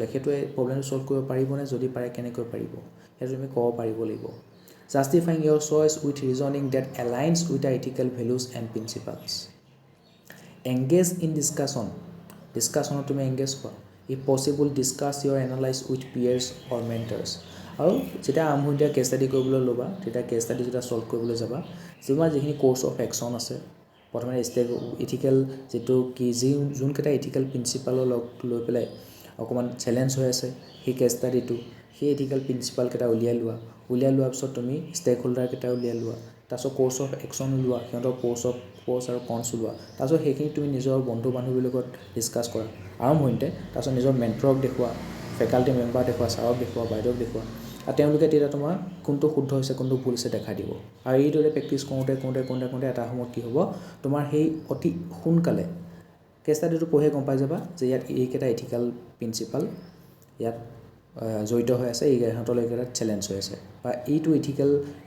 সেইটোৱে প্ৰব্লেমটো ছল্ভ কৰিব পাৰিবনে যদি পাৰে কেনেকৈ পাৰিব সেইটো তুমি ক'ব পাৰিব লাগিব justifying your choice with reasoning that aligns with the ethical values and principles engage in ডিছকাশ্যনত তুমি এংগেজ কৰা if possible discuss your analyze with peers or mentors আৰু যেতিয়া আৰম্ভণিতে কেছ ষ্টাডি কৰিবলৈ ল'বা তেতিয়া কেছ ষ্টাডি যেতিয়া ছল্ভ কৰিবলৈ যাবা তোমাৰ যিখিনি কোৰ্চ অফ একশ্যন আছে প্ৰথমে ইথিকেল যিটো কি যোনকেইটা ইথিকেল প্ৰিন্সিপালৰ লগ লৈ পেলাই অকণমান চেলেঞ্জ হৈ আছে সেই কেছ ষ্টাডিটো সেই ইথিকেল প্ৰিন্সিপালকেইটা উলিয়াই লোৱাৰ পিছত তুমি ষ্টেক হোল্ডাৰকেইটা উলিয়াই লোৱা তাৰপিছত কোৰ্চ অফ একশ্যন ওলোৱা সিহঁতৰ প'ৰ্চ আৰু কনছ ওলোৱা তাৰপিছত সেইখিনি তুমি নিজৰ বন্ধু বান্ধৱীৰ লগত ডিছকাছ কৰা আৰম্ভণিতে তাৰপিছত নিজৰ মেণ্টৰক দেখুওৱা ফেকাল্টি মেম্বাৰ দেখুওৱা ছাৰক দেখুওৱা বাইদেউক দেখুওৱা আৰু তেওঁলোকে তেতিয়া তোমাৰ কোনটো শুদ্ধ হৈছে কোনটো ভুল হৈছে দেখাই দিব আৰু এইদৰে প্ৰেক্টিছ কৰোঁতে এটা সময়ত কি হ'ব তোমাৰ সেই অতি সোনকালে কেছ ষ্টাডিটো পঢ়িয়ে গম পাই যাবা যে ইয়াত এইকেইটা ইথিকেল প্ৰিন্সিপাল ইয়াত জড়িত হৈ আছে ইহঁতৰ এইকেইটা চেলেঞ্জ হৈ আছে বা এইটো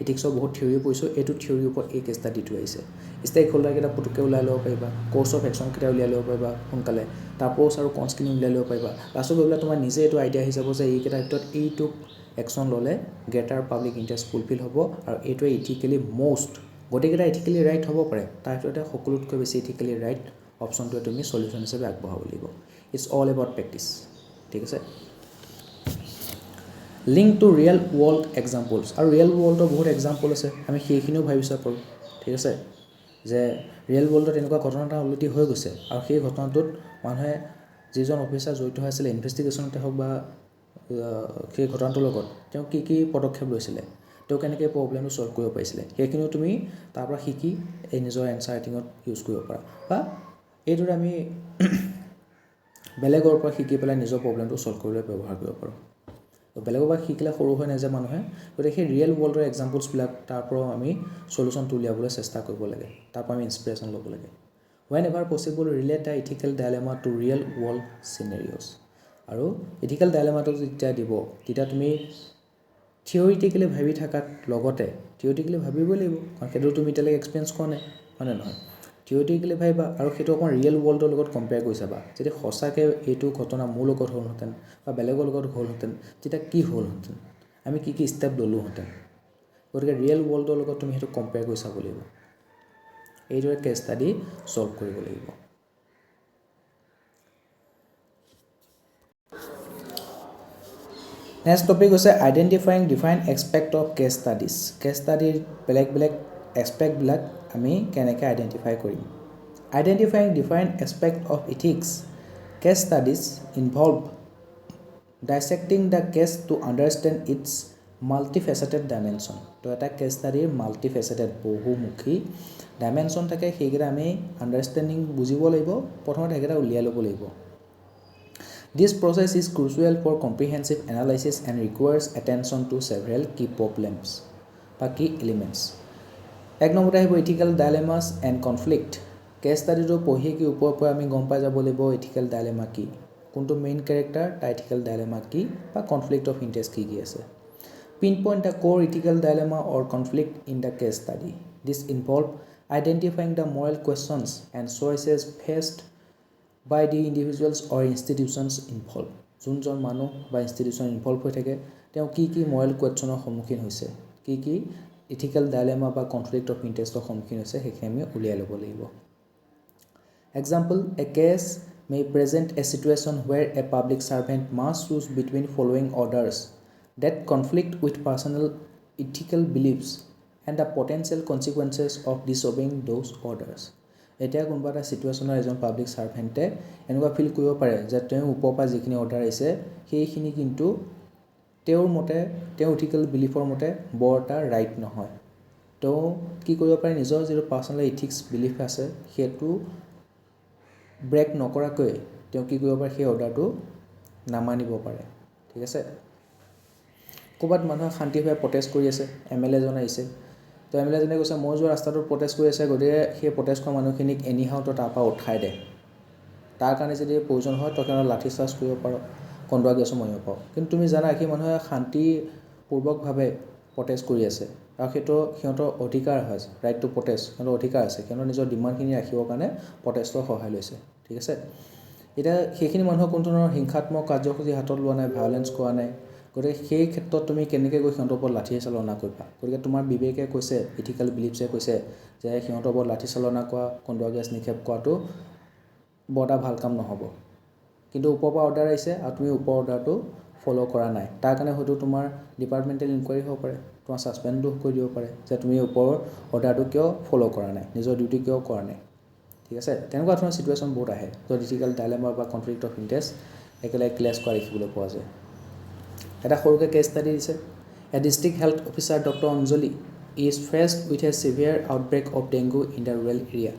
ইথিক্সৰ বহুত থিয়ৰি পঢ়িছোঁ এইটো থিয়ৰিৰ ওপৰত এই কেছ ষ্টাডিটো আহিছে ষ্টেক হোল্ডাৰকেইটা পুটুককৈ ওলাই ল'ব পাৰিবা কোৰ্চ অফ একশ্যনকেইটা উলিয়াই ল'ব পাৰিবা সোনকালে তাৰ প'ৰ্চ আৰু কনছখিনি উলিয়াই ল'ব পাৰিবা লাষ্টত গৈ পেলাই তোমাৰ নিজে এইটো আইডিয়া আহি যাব যে এইকেইটাৰ ভিতৰত এইটো একশ্যন ল'লে গ্ৰেটাৰ পাব্লিক ইণ্টাৰেষ্ট ফুলফিল হ'ব আৰু এইটোৱে ইথিকেলি মষ্ট গোটেইকেইটা ইথিকেলি ৰাইট হ'ব পাৰে তাৰ ভিতৰতে সকলোতকৈ বেছি ইথিকেলি ৰাইট অপশ্যনটোৱে তুমি সলিউশ্যন হিচাপে আগবঢ়াব লাগিব ইটছ অল এবাউট প্ৰেক্টিছ ঠিক আছে link to real world examples আৰু ৰিয়েল ৱৰ্ল্ডৰ বহুত এক্সাম্পল আছে আমি সেইখিনিও ভাবি চাব পাৰোঁ ঠিক আছে যে ৰিয়েল ৱৰ্ল্ডত এনেকুৱা ঘটনা এটা অলৰেডি হৈ গৈছে আৰু সেই ঘটনাটোত মানুহে যিজন অফিচাৰ জড়িত হৈ আছিলে ইনভেষ্টিগেশ্যনতে হওক বা সেই ঘটনাটোৰ লগত তেওঁ কি পদক্ষেপ লৈছিলে তেওঁ কেনেকৈ প্ৰব্লেমটো ছল্ভ কৰিব পাৰিছিলে সেইখিনিও তুমি তাৰ পৰা শিকি এই নিজৰ এনচাৰ ৰাইটিঙত ইউজ কৰিব পাৰা বা এইদৰে আমি বেলেগৰ পৰা শিকি পেলাই নিজৰ প্ৰব্লেমটো ছল্ভ কৰিবলৈ ব্যৱহাৰ কৰিব পাৰোঁ বেলেগৰ পৰা শিকিলে সৰু হৈ নাযায় মানুহে গতিকে সেই ৰিয়েল ৱৰ্ল্ডৰ এক্সাম্পলছবিলাক তাৰ পৰাও আমি সলিউশ্যনটো উলিয়াবলৈ চেষ্টা কৰিব লাগে তাৰ পৰা আমি ইনস্পিৰেশ্যন ল'ব লাগে whenever possible relate the ethical dilemma to real world scenarios আৰু ইথিকেল ডাইলেমাটো যেতিয়া দিব তেতিয়া তুমি থিয়ৰিটিকেলি ভাবি থকাৰ লগতে থিয়ৰিটিকেলি ভাবিবই লাগিব কাৰণ সেইটো তুমি এতিয়ালৈকে এক্সপিৰিয়েঞ্চ কৰা নাই হয়নে নহয় থিয়ৰিটিকেলি ভাবিবা আৰু সেইটো অকণ ৰিয়েল ৱৰ্ল্ডৰ লগত কম্পেয়াৰ কৰি চাবা যদি সঁচাকৈ এইটো ঘটনা মোৰ লগত হ'লহেঁতেন বা বেলেগৰ লগত হ'লহেঁতেন তেতিয়া কি হ'লহেঁতেন আমি কি ষ্টেপ ল'লোহেঁতেন গতিকে ৰিয়েল ৱৰ্ল্ডৰ লগত তুমি সেইটো কম্পেয়াৰ কৰি চাব লাগিব এইদৰে কেছ ষ্টাডি ছল্ভ কৰিব লাগিব নেক্সট টপিক হৈছে identifying different aspect of case studies case ষ্টাডিৰ বেলেগ এক্সপেক্টবিলাক আমি কেনেকৈ আইডেণ্টিফাই কৰিম identifying different aspect of ethics case studies involve dissecting the case to understand its multifaceted dimension তো এটা কেছ ষ্টাডিৰ মাল্টিফেচেটেড বহুমুখী ডাইমেনশ্যন থাকে সেইকেইটা আমি আণ্ডাৰষ্টেণ্ডিং বুজিব লাগিব প্ৰথমতে সেইকেইটা উলিয়াই ল'ব লাগিব This process is crucial for comprehensive analysis and requires attention to several key problems বা key elements এক নম্বৰতে আহিব ইথিকেল ডাইলেমাছ এণ্ড কনফ্লিক্ট কেছ ষ্টাডিটো পঢ়ি কি ওপৰৰ পৰা আমি গম পাই যাব লাগিব ইথিকেল ডাইলেমা কি কোনটো মেইন কেৰেক্টাৰ তাৰ ইথিকেল ডাইলেমা কি বা কনফ্লিক্ট অফ ইণ্টাৰেষ্ট কি আছে pinpoint the core ethical dilemma or conflict in the case study this involve identifying the moral questions and choices faced by the individuals or institutions involved যোনজন মানুহ বা institution involve হৈ থাকে তেওঁ কি Morrell কুৱেশ্যনৰ সন্মুখীন হৈছে কি ইথিকেল ডাইলেমা বা কনফ্লিক্ট অফ ইণ্টাৰেষ্টৰ সন্মুখীন হৈছে সেইখিনি আমি উলিয়াই ল'ব লাগিব example a case may present a situation where a public servant must choose between following orders that conflict with personal ethical beliefs and the potential consequences of disobeying those orders এতিয়া কোনোবা এটা চিটুৱেশ্যনৰ এজন পাব্লিক ছাৰ্ভেণ্টে এনেকুৱা feel কৰিব পাৰে যে তেওঁ ওপৰৰ পৰা যিখিনি অৰ্ডাৰ আহিছে সেইখিনি কিন্তু তেওঁৰ মতে তেওঁৰ ইথিকেল বিলিফৰ মতে বৰ এটা ৰাইট নহয় তেওঁ কি কৰিব পাৰে নিজৰ যিটো পাৰ্চনেল ইথিক্স বিলিফ আছে সেইটো ব্ৰেক নকৰাকৈ তেওঁ কি কৰিব পাৰে সেই অৰ্ডাৰটো নামানিব পাৰে ঠিক আছে ক'ৰবাত মানুহে শান্তিভাৱে প্ৰটেষ্ট কৰি আছে MLA জন আহিছে তো MLA জনে কৈছে মই যোৱা ৰাস্তাটোত প্ৰটেষ্ট কৰি আছে গতিকে সেই প্ৰটেষ্ট কৰা মানুহখিনিক এনিহাউটো তাৰপৰা উঠাই দে তাৰ কাৰণে যদি প্ৰয়োজন হয় তই কেনেকৈ লাঠি চাৰ্জ কৰিব পাৰ কন্দুৱা গেছো মাৰিব পাৰ কিন্তু তুমি জানা সেই মানুহে শান্তিপূৰ্বকভাৱে প্ৰটেষ্ট কৰি আছে আৰু সেইটো সিহঁতৰ অধিকাৰ হয় ৰাইট টু প্ৰটেষ্ট সিহঁতৰ অধিকাৰ আছে সিহঁতৰ নিজৰ ডিমাণ্ডখিনি ৰাখিবৰ কাৰণে প্ৰটেষ্টৰ সহায় লৈছে ঠিক আছে এতিয়া সেইখিনি মানুহৰ কোনো ধৰণৰ হিংসাত্মক কাৰ্যসূচী হাতত লোৱা নাই ভায়লেঞ্চ কৰা নাই গতিকে সেই ক্ষেত্ৰত তুমি কেনেকৈ গৈ সিহঁতৰ ওপৰত লাঠি চালনা কৰিবা গতিকে তোমাৰ বিবেকে কৈছে ইথিকেল বিলিফছে কৈছে যে সিহঁতৰ ওপৰত লাঠি চালনা কৰা কন্দুৱা গেছ নিক্ষেপ কৰাটো বৰ এটা ভাল কাম নহ'ব কিন্তু ওপৰৰ পৰা অৰ্ডাৰ আহিছে আৰু তুমি ওপৰৰ অৰ্ডাৰটো ফ'ল' কৰা নাই তাৰ কাৰণে হয়তো তোমাৰ ডিপাৰ্টমেণ্টেল ইনকুৱাৰী হ'ব পাৰে তোমাৰ ছাছপেণ্ডো কৰি দিব পাৰে যে তুমি ওপৰৰ অৰ্ডাৰটো কিয় ফ'ল' কৰা নাই নিজৰ ডিউটি কিয় কৰা নাই ঠিক আছে তেনেকুৱা ধৰণৰ চিটুৱেশ্যন বহুত আহে য'ত ইথিকেল ডাইলেমা বা কনফ্লিক্ট অফ ইণ্টাৰেষ্ট একেলগে ক্লাছ কৰা দেখিবলৈ পোৱা যায় এটা সৰুকৈ কেছ ষ্টাডি দিছে a district health officer doctor Anjali is faced with a severe outbreak of dengue in the rural area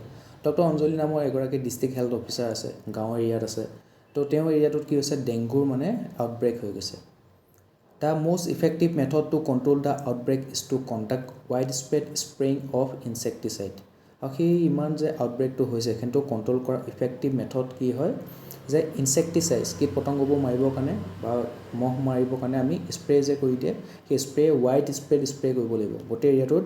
doctor Anjali নামৰ এগৰাকী ডিষ্ট্ৰিক্ট হেল্থ অফিচাৰ আছে গাঁৱৰ এৰিয়াত আছে তো তেওঁৰ এৰিয়াটোত কি হৈছে ডেংগুৰ মানে আউটব্ৰেক হৈ গৈছে the most effective method to control the outbreak is to conduct widespread spraying of insecticide আৰু সেই ইমান যে আউটব্ৰেকটো হৈছে কিন্তু কণ্ট্ৰল কৰা ইফেক্টিভ মেথড কি হয় যে ইনসেক্টিসাইডস কীট পতংগবোৰ মাৰিবৰ কাৰণে বা মহ মাৰিবৰ কাৰণে আমি স্প্ৰে যে কৰি দিয়ে সেই স্প্ৰে ওয়াইড স্প্ৰে কৰিব লাগিব গোটেই এৰিয়াটোত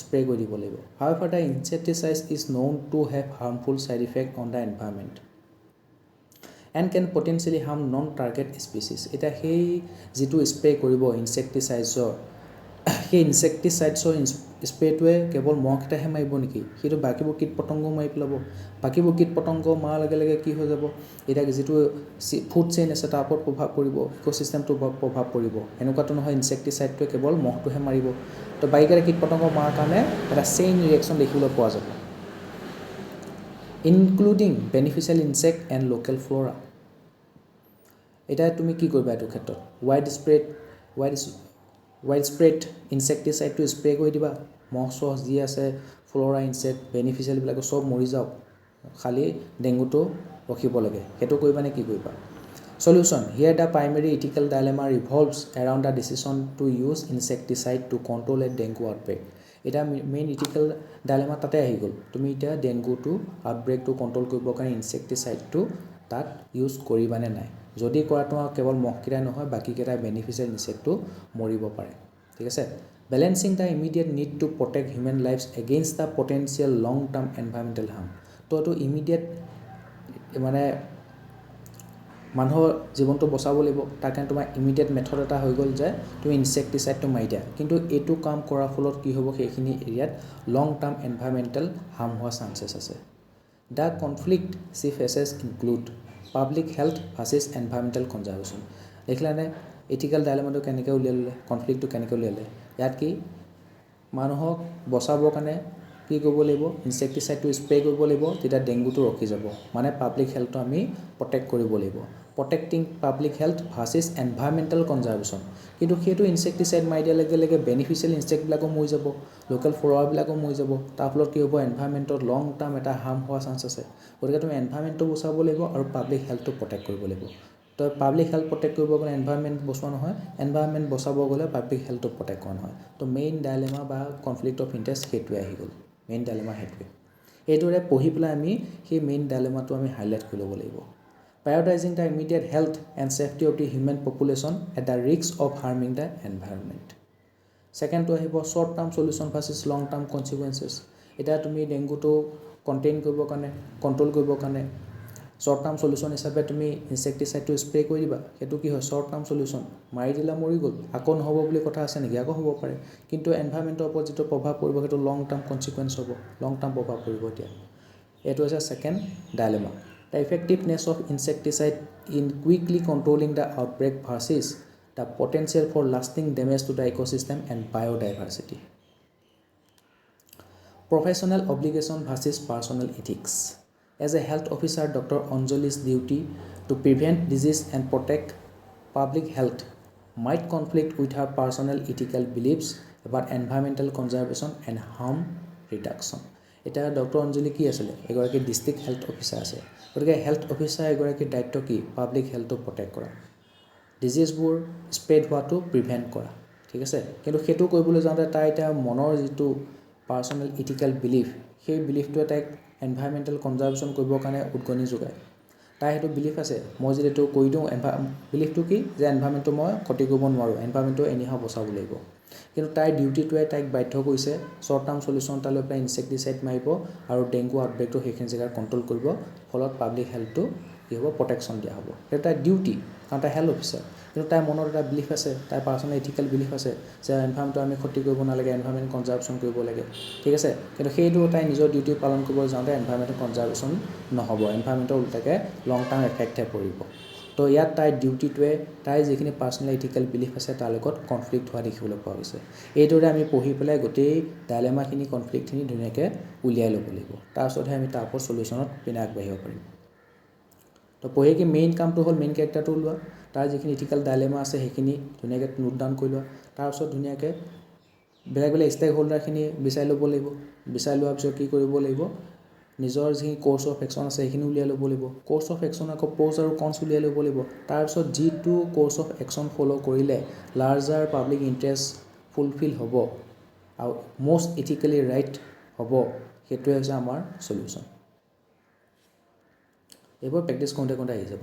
স্প্ৰে কৰি দিব লাগিব however the insecticide is known to have harmful side effect on the environment and can potentially harm non-target species এটা সেই যেটো স্প্ৰে কৰিব ইনসেক্টিসাইডছৰ সেই ইনসেক্টিসাইডছৰ স্প্ৰেটোৱে কেৱল মহকেইটাহে মাৰিব নেকি সেইটো বাকিবোৰ কীট পতংগ মাৰি পেলাব বাকিবোৰ কীট পতংগ মাৰাৰ লগে লগে কি হৈ যাব এটা যেটো ফুড চেইন আছে তাৰ ওপৰত প্ৰভাৱ পৰিব ইকোসিস্টেমটো প্ৰভাৱ পৰিব এনেকুৱাটো নহয় ইনসেক্টিসাইডটোৱে কেৱল মহটোহে মাৰিব তো বাকিকেইটা কীট পতংগ মাৰাৰ কাৰণে এটা চেইন ৰিয়েকশ্যন দেখিবলৈ পোৱা যাব including beneficial insect and local flora এটা তুমি কি কৰিবা এটো ক্ষেত্ৰত wide spread insecticide to spray কৰি দিবা মহ সহ যি আছে ফ্লোৰা ইনসেক্ট বেনিফিশিয়াল বিলাক সব মৰি যাওক খালি ডেংগুটো ৰখিব লাগে হেতু কৰিবা নে কি কৰিবা solution here the primary ethical dilemma revolves around the decision to use insecticide to control a dengue outbreak এটা মেইন ইথিক্যাল ডাইলেমা তাতে আহি গল তুমি এটা ডেংগুটো আউটব্ৰেকটো কন্ট্ৰোল কৰিবৰ কাৰণে ইনসেক্টিসাইডটো তাত ইউজ কৰিবানে নাই যদি কৰা তোমাৰ কেৱল মহকিৰা নহয় বাকি কেটা বেনিফিশিয়াল ইনসেক্টটো মৰিব পাৰে ঠিক আছে balancing the immediate need to protect human lives against the potential long term environmental harm তো immediate মানে মানুহৰ জীৱনটো বচাব লাগিব তাৰ কাৰণে তোমাৰ ইমিডিয়েট মেথড এটা হৈ গল যে তুমি ইনসেক্টিসাইডটো মাৰি দিয়া কিন্তু এটো কাম কৰাৰ ফলত কি হ'ব সেইখিনি এৰিয়াত লং টাৰ্ম এনভায়ৰনমেন্টাল হাৰ্ম হোৱা চান্সেস আছে the conflict she faces include public health versus environmental conservation দেখিলানে এথিক্যাল ডাইলেমাটো কেনেকৈ উলিয়ালে কনফ্লিক্টটো কেনেকৈ উলিয়ালে ইয়াত কি মানুহক বচাবৰ কাৰণে কি কৰিব লাগিব ইনসেক্টিসাইডটো স্প্ৰে কৰিব লাগিব তেতিয়া ডেংগুটো ৰখি যাব মানে পাব্লিক হেলথটো আমি প্ৰটেক্ট কৰিব লাগিব protecting public health versus environmental conservation কিন্তু হেতু ইনসেক্টিসাইড মাৰি দিয়া লগে বেনিফিশিয়াল ইনসেক্ট বিলাকো মৰি যাব লোকাল ফ্লোৰা বিলাকো মৰি যাব তাৰ ফলত কি হ'ব এনভায়ৰনমেন্টৰ লং টাৰ্ম এটা হাৰ্ম হোৱা চান্স আছে গতিকে তুমি এনভায়ৰনমেন্টটো বচাব লাগিব আৰু পাব্লিক হেলথটো প্ৰটেক্ট কৰিব লাগিব তো পাব্লিক হেলথ প্ৰটেক্ট কৰিব গ'লে এনভায়ৰনমেন্ট বচোৱা নহয় এনভায়ৰনমেন্ট বচাব গ'লে পাব্লিক হেলথটো প্ৰটেক্ট কৰা নহয় তো মেইন ডাইলেমা বা কনফ্লিক্ট অফ ইন্টাৰেষ্ট হেতুৱে আহি গ'ল মেইন ডাইলেমা হেতুৱে এইটোৰে পঢ়ি পেলাই আমি সেই মেইন ডাইলেমাটো আমি হাইলাইট কৰি ল'ব লাগিব prioritizing the immediate health and safety of the human population at the risk of harming the environment. Second to have short term solution versus long term consequences. Eta tumi dengue to contain koribo kane control koribo kane short term solution hisabe tumi insecticide to spray kori diba hetu ki hoy short term solution mari dila mori gol akon hobo boli kotha ase niki ako hobo pare kintu environment opor jito prabhav poribo hetu long term consequence hobo long term prabhav poribo tia etu is a second dilemma the effectiveness of insecticide in quickly controlling the outbreak versus the potential for lasting damage to the ecosystem and biodiversity. Professional obligation versus personal ethics. As a health officer, Dr. Anjali's duty to prevent disease and protect public health might conflict with her personal ethical beliefs about environmental conservation and harm reduction. এটা doctor অঞ্জলি কি আছিল এগৰাকী district health officer আছে গতিকে health officer এগৰাকী দায়িত্ব কি public হেলথটো protect কৰা ডিজিজবোৰ স্প্ৰেড হোৱাটো প্ৰিভেন্ট কৰা ঠিক আছে কিন্তু হেতু কৰিবলৈ যাওঁতে তাই এটা মনৰ যেটো পাৰ্সোনাল ইথিক্যাল বিলিফ সেই বিলিফটোৱে তাইক এনভায়ৰনমেন্টাল কনজাৰভেশ্যন কৰিবৰ কাৰণে উদ্গনি যোগায় তাই হেতু বিলিফ আছে মই যদি এটো কৈ দিওঁ বিলিফটো কি যে এনভায়ৰনমেন্টটো মই ক্ষতি কৰিব নোৱাৰো এনভায়ৰনমেন্টটো এনিহাও বচাব লাগিব কিন্তু তাই ডিউটিটোৱে তাইক বাধ্য কৰিছে শৰ্ট টাৰ্ম সলিউশন এটা লৈ পেলাই ইনসেক্টিসাইড মাৰিব আৰু ডেংগু আউটব্ৰেকটো সেইখিনি জায়গাত কন্ট্ৰোল কৰিব ফলত পাব্লিক হেলথটো কি হ'ব প্ৰটেকচন দিয়া হ'ব এটা তাই ডিউটি কাৰণ তাই হেলথ অফিচাৰ কিন্তু তাই মনৰ এটা বিলিফ আছে তাই পাৰ্সোনাল ইথিক্যাল বিলিফ আছে যে এনভায়ৰনমেন্টটো আমি ক্ষতি কৰিব নালাগে এনভায়ৰনমেন্ট কনজাৰভেশ্যন কৰিব লাগে ঠিক আছে কিন্তু সেইটো তাই নিজৰ ডিউটি পালন কৰিব যাওঁতে এনভায়ৰনমেন্ট কনজাৰভেশ্যন নহব এনভায়ৰনমেন্টৰ উল্টাকে লং টাৰ্ম এফেক্টহে পৰিব তো ইয়াত তাই ডিউটিটোৱে তাই যিখিনি পাৰ্সোনাল ইথিক্যাল বিলিফ আছে তাৰ লগত কনফ্লিক্ট হোৱা দেখিবলৈ পোৱা গৈছে এইদৰে আমি পঢ়ি পেলাই গোটেই ডাইলেমাখিনি কনফ্লিক্টখিনি ধুনীয়াকৈ উলিয়াই ল'ব লাগিব তাৰ পিছতহে আমি তাৰ ওপৰত সলিউশনত পিনে আগবাঢ়িব পাৰিম 3rd, তো পঢ়ি কি মেইন কামটো হ'ল মেইন কেৰেক্টাৰটো ওলোৱা তাৰ যিখিনি ইথিকেল ডাইলেমা আছে সেইখিনি ধুনীয়াকৈ নোট ডাউন কৰি লোৱা তাৰপিছত ধুনীয়াকৈ বেলেগ বেলেগ ষ্টেক হোল্ডাৰখিনি বিচাৰি ল'ব লাগিব বিচাৰি লোৱাৰ পিছত কি কৰিব লাগিব নিজৰ যিখিনি কোৰ্চ অফ একশ্যন আছে সেইখিনি উলিয়াই ল'ব লাগিব কোৰ্চ অফ একশ্যন আকৌ প'জ আৰু কনছ উলিয়াই ল'ব লাগিব তাৰপিছত যিটো কোৰ্চ অফ একশ্যন ফ'ল' কৰিলে লাৰ্জাৰ পাব্লিক ইণ্টাৰেষ্ট ফুলফিল হ'ব আৰু মষ্ট ইথিকেলি ৰাইট হ'ব সেইটোৱে হৈছে আমাৰ সলিউশ্যন এইবোৰ প্ৰেক্টিছ কৰোঁতে কৰোঁতে আহি যাব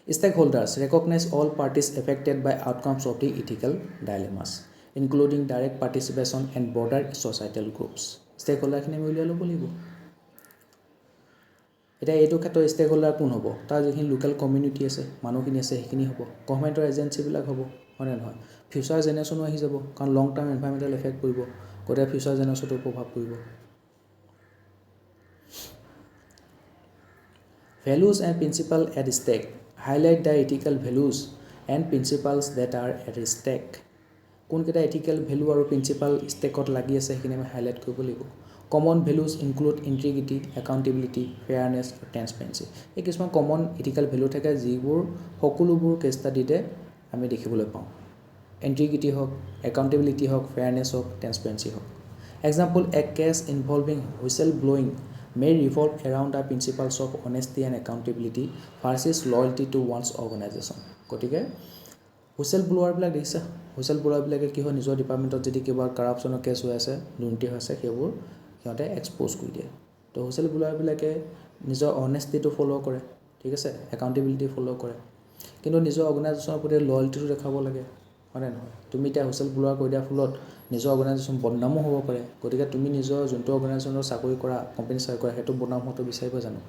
Stakeholders recognize all parties affected by outcomes of the ethical dilemmas, including direct participation and broader societal groups. Stakeholderখিনি আমি উলিয়াই ল'ব লাগিব এতিয়া এইটো ক্ষেত্ৰত ষ্টেকহোল্ডাৰ কোন হ'ব তাৰ যিখিনি লোকেল কমিউনিটি আছে মানুহখিনি আছে সেইখিনি হ'ব গভৰ্ণমেণ্টৰ এজেঞ্চিবিলাক হ'ব হয়নে নহয় ফিউচাৰ জেনেৰেশ্যনো আহি যাব কাৰণ লং টাৰ্ম এনভাইৰমেণ্টেল এফেক্ট পৰিব গতিকে ফিউচাৰ জেনেৰেশ্যনটো প্ৰভাৱ পৰিব Values and principles at stake highlight the ethical values and principles that are at stake. কোনকেইটা ethical value আৰু principle ষ্টেকত লাগি আছে সেইখিনি আমি হাইলাইট কৰিব লাগিব common values include integrity accountability fairness আৰু ট্ৰেন্সপেৰেঞ্চি এই কিছুমান কমন ইথিকেল ভেলু থাকে যিবোৰ সকলোবোৰ কেছ ষ্টাডিতে আমি দেখিবলৈ পাওঁ ইণ্টিগ্ৰিটি হওক একাউণ্টেবিলিটি হওক ফেয়াৰনেছ হওক ট্ৰেন্সপেৰেঞ্চি হওক example a case involving whistle blowing may revolve around the principles of honesty and accountability versus loyalty to one's organization. গতিকে হুইচেল ব্লোৱাৰবিলাক দেখিছা হুইচেল ব্লোৱাৰবিলাকে কি হয় নিজৰ ডিপাৰ্টমেণ্টত যদি কিবা কাৰাপশ্যনৰ কেছ হৈ আছে দুৰ্নীতি হৈ আছে সেইবোৰ সিহঁতে এক্সপ'জ কৰি দিয়ে তো হুইচেল ব্লোৱাৰবিলাকে নিজৰ অনেষ্টিটো ফ'ল' কৰে ঠিক আছে একাউণ্টেবিলিটি ফ'ল' কৰে কিন্তু নিজৰ অৰ্গেনাইজেশ্যনৰ প্ৰতি লয়েলিটিটো দেখাব লাগে হয়নে নহয় তুমি এতিয়া হুইচেল ব্লোৱাৰ কৰি দিয়াৰ ফলত নিজৰ অৰ্গেনাইজেশ্যন বদনামো হ'ব পাৰে গতিকে তুমি নিজৰ যোনটো অৰ্গেনাইজেশ্যনৰ চাকৰি কৰা কোম্পানী চাকৰি কৰা সেইটো বদনাম হোৱাটো বিচাৰিব জানো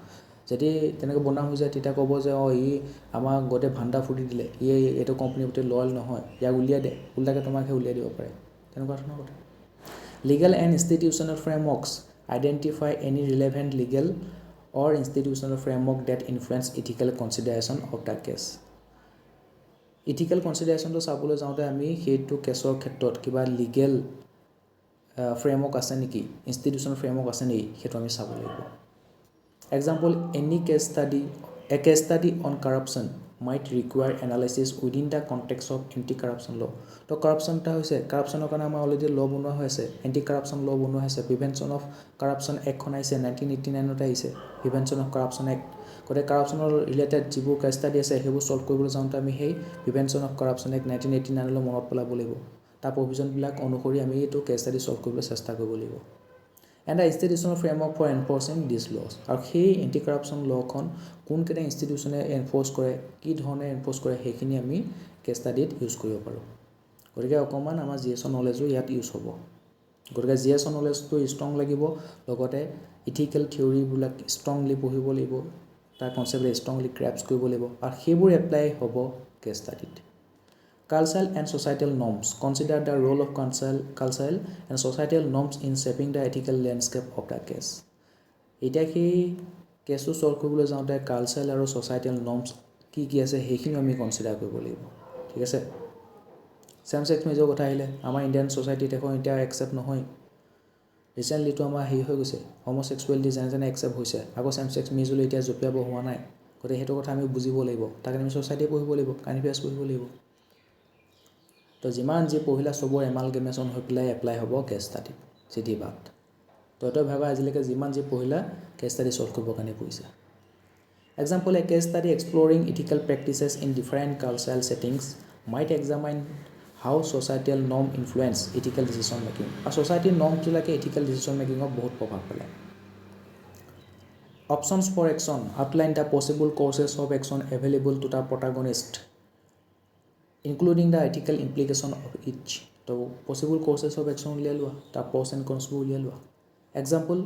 যদি তেনেকৈ বদনাম হৈ যায় তেতিয়া ক'ব যে ই আমাক গোটেই ভাণ্ডা ফুটি দিলে এইটো কোম্পানীৰ প্ৰতি লয়েল নহয় ইয়াক উলিয়াই দে উল্টাকৈ তোমাকহে উলিয়াই দিব পাৰে তেনেকুৱা ধৰণৰ কথা legal and institutional frameworks identify any relevant legal or institutional framework that influence ethical consideration of the case ethical কনচিডাৰেশ্যনটো চাবলৈ যাওঁতে আমি সেইটো কেছৰ ক্ষেত্ৰত কিবা লিগেল ফ্ৰেমৱৰ্ক আছে নেকি ইনষ্টিটিউচনেল ফ্ৰেমৱৰ্ক আছে নেকি সেইটো আমি চাব লাগিব example any case study on corruption might require analysis within the context of anti corruption law' তো কাৰাপশ্যন এটা হৈছে কাৰাপশ্যনৰ কাৰণে আমাৰ অলৰেডি ল' বনোৱা হৈ আছে এণ্টি কাৰাপশ্যন ল' বনোৱা হৈছে প্ৰিভেনশ্যন অফ কাৰাপশ্যন এক্টখন আহিছে 1989ত আহিছে প্ৰিভেনশ্যন অফ কাৰাপশ্যন এক্ট গতিকে কাৰাপশ্যনৰ ৰিলেটেড যিবোৰ কেছ ষ্টাডি আছে সেইবোৰ ছল্ভ কৰিবলৈ যাওঁতে আমি সেই প্ৰিভেনশ্যন অফ কাৰাপশ্যন এক্ট 1989লৈ মনত পেলাব লাগিব তাৰ প্ৰভিজনবিলাক অনুসৰি আমি এইটো কেছ ষ্টাডি ছল্ভ কৰিবলৈ চেষ্টা কৰিব লাগিব and the institutional framework for enforcing this laws আৰু সেই এণ্টি কাৰাপশ্যন লখন কোনকেইটা ইনষ্টিটিউচনে এনফৰ্চ কৰে কি ধৰণে এনফৰ্চ কৰে সেইখিনি আমি কেছ ষ্টাডিত ইউজ কৰিব পাৰোঁ গতিকে অকণমান আমাৰ জি এছৰ নলেজো ইয়াত ইউজ হ'ব গতিকে জি এছৰ নলেজটো ষ্ট্ৰং লাগিব লগতে ইথিকেল থিয়ৰিবিলাক ষ্ট্ৰংলি পঢ়িব লাগিব তাৰ কনচেপ্ট ষ্ট্ৰংলি গ্ৰেপছ কৰিব লাগিব আৰু সেইবোৰ এপ্লাই হ'ব cash ষ্টাডিত Cultural and societal norms. Consider the role of cultural and societal norms in shaping the ethical landscape of the case. এতিয়া সেই কেছটো ছল্ভ কৰিবলৈ যাওঁতে কালচাৰেল আৰু ছ'চাইটেল নৰ্মছ কি কি আছে সেইখিনি আমি কনচিডাৰ কৰিব লাগিব ঠিক আছে ছেম ছেক্স মেজৰ কথা আহিলে আমাৰ ইণ্ডিয়ান ছ'চাইটিত এখন এতিয়া একচেপ্ট নহয় ৰিচেণ্টলিটো আমাৰ হেৰি হৈ গৈছে homosexuality যেনে যেনে একচেপ্ট হৈছে আকৌ ছেম ছেক্স মেজলৈ এতিয়া জঁপিয়াব হোৱা নাই গতিকে সেইটো কথা আমি বুজিব লাগিব তাক আমি ছ'চাইটি পঢ়িব লাগিব কাৰেণ্ট এফেয়াৰ্ছ পঢ়িব লাগিব তো যিমান যি পঢ়িলা চবৰ এমালগেমেশ্যন হৈ পেলাই এপ্লাই হ'ব কেছ ষ্টাডিত চিধি বাট তই ভাবা আজিলৈকে যিমান যি পঢ়িলা কেছ ষ্টাডি ছল্ভ কৰিবৰ কাৰণে পঢ়িছা example a case study exploring ethical practices in different cultural settings might examine how societal norm influence ethical decision making আৰু ছ'চাইটিৰ নৰ্মবিলাকে ইথিকেল ডিচিশ্যন মেকিঙত বহুত প্ৰভাৱ পেলায় options for action outline the possible courses of action available to the protagonist including the ethical implication of each. So, possible courses of action उलिया लुआ, ता pros and cons भी उलिया लुआ. Example,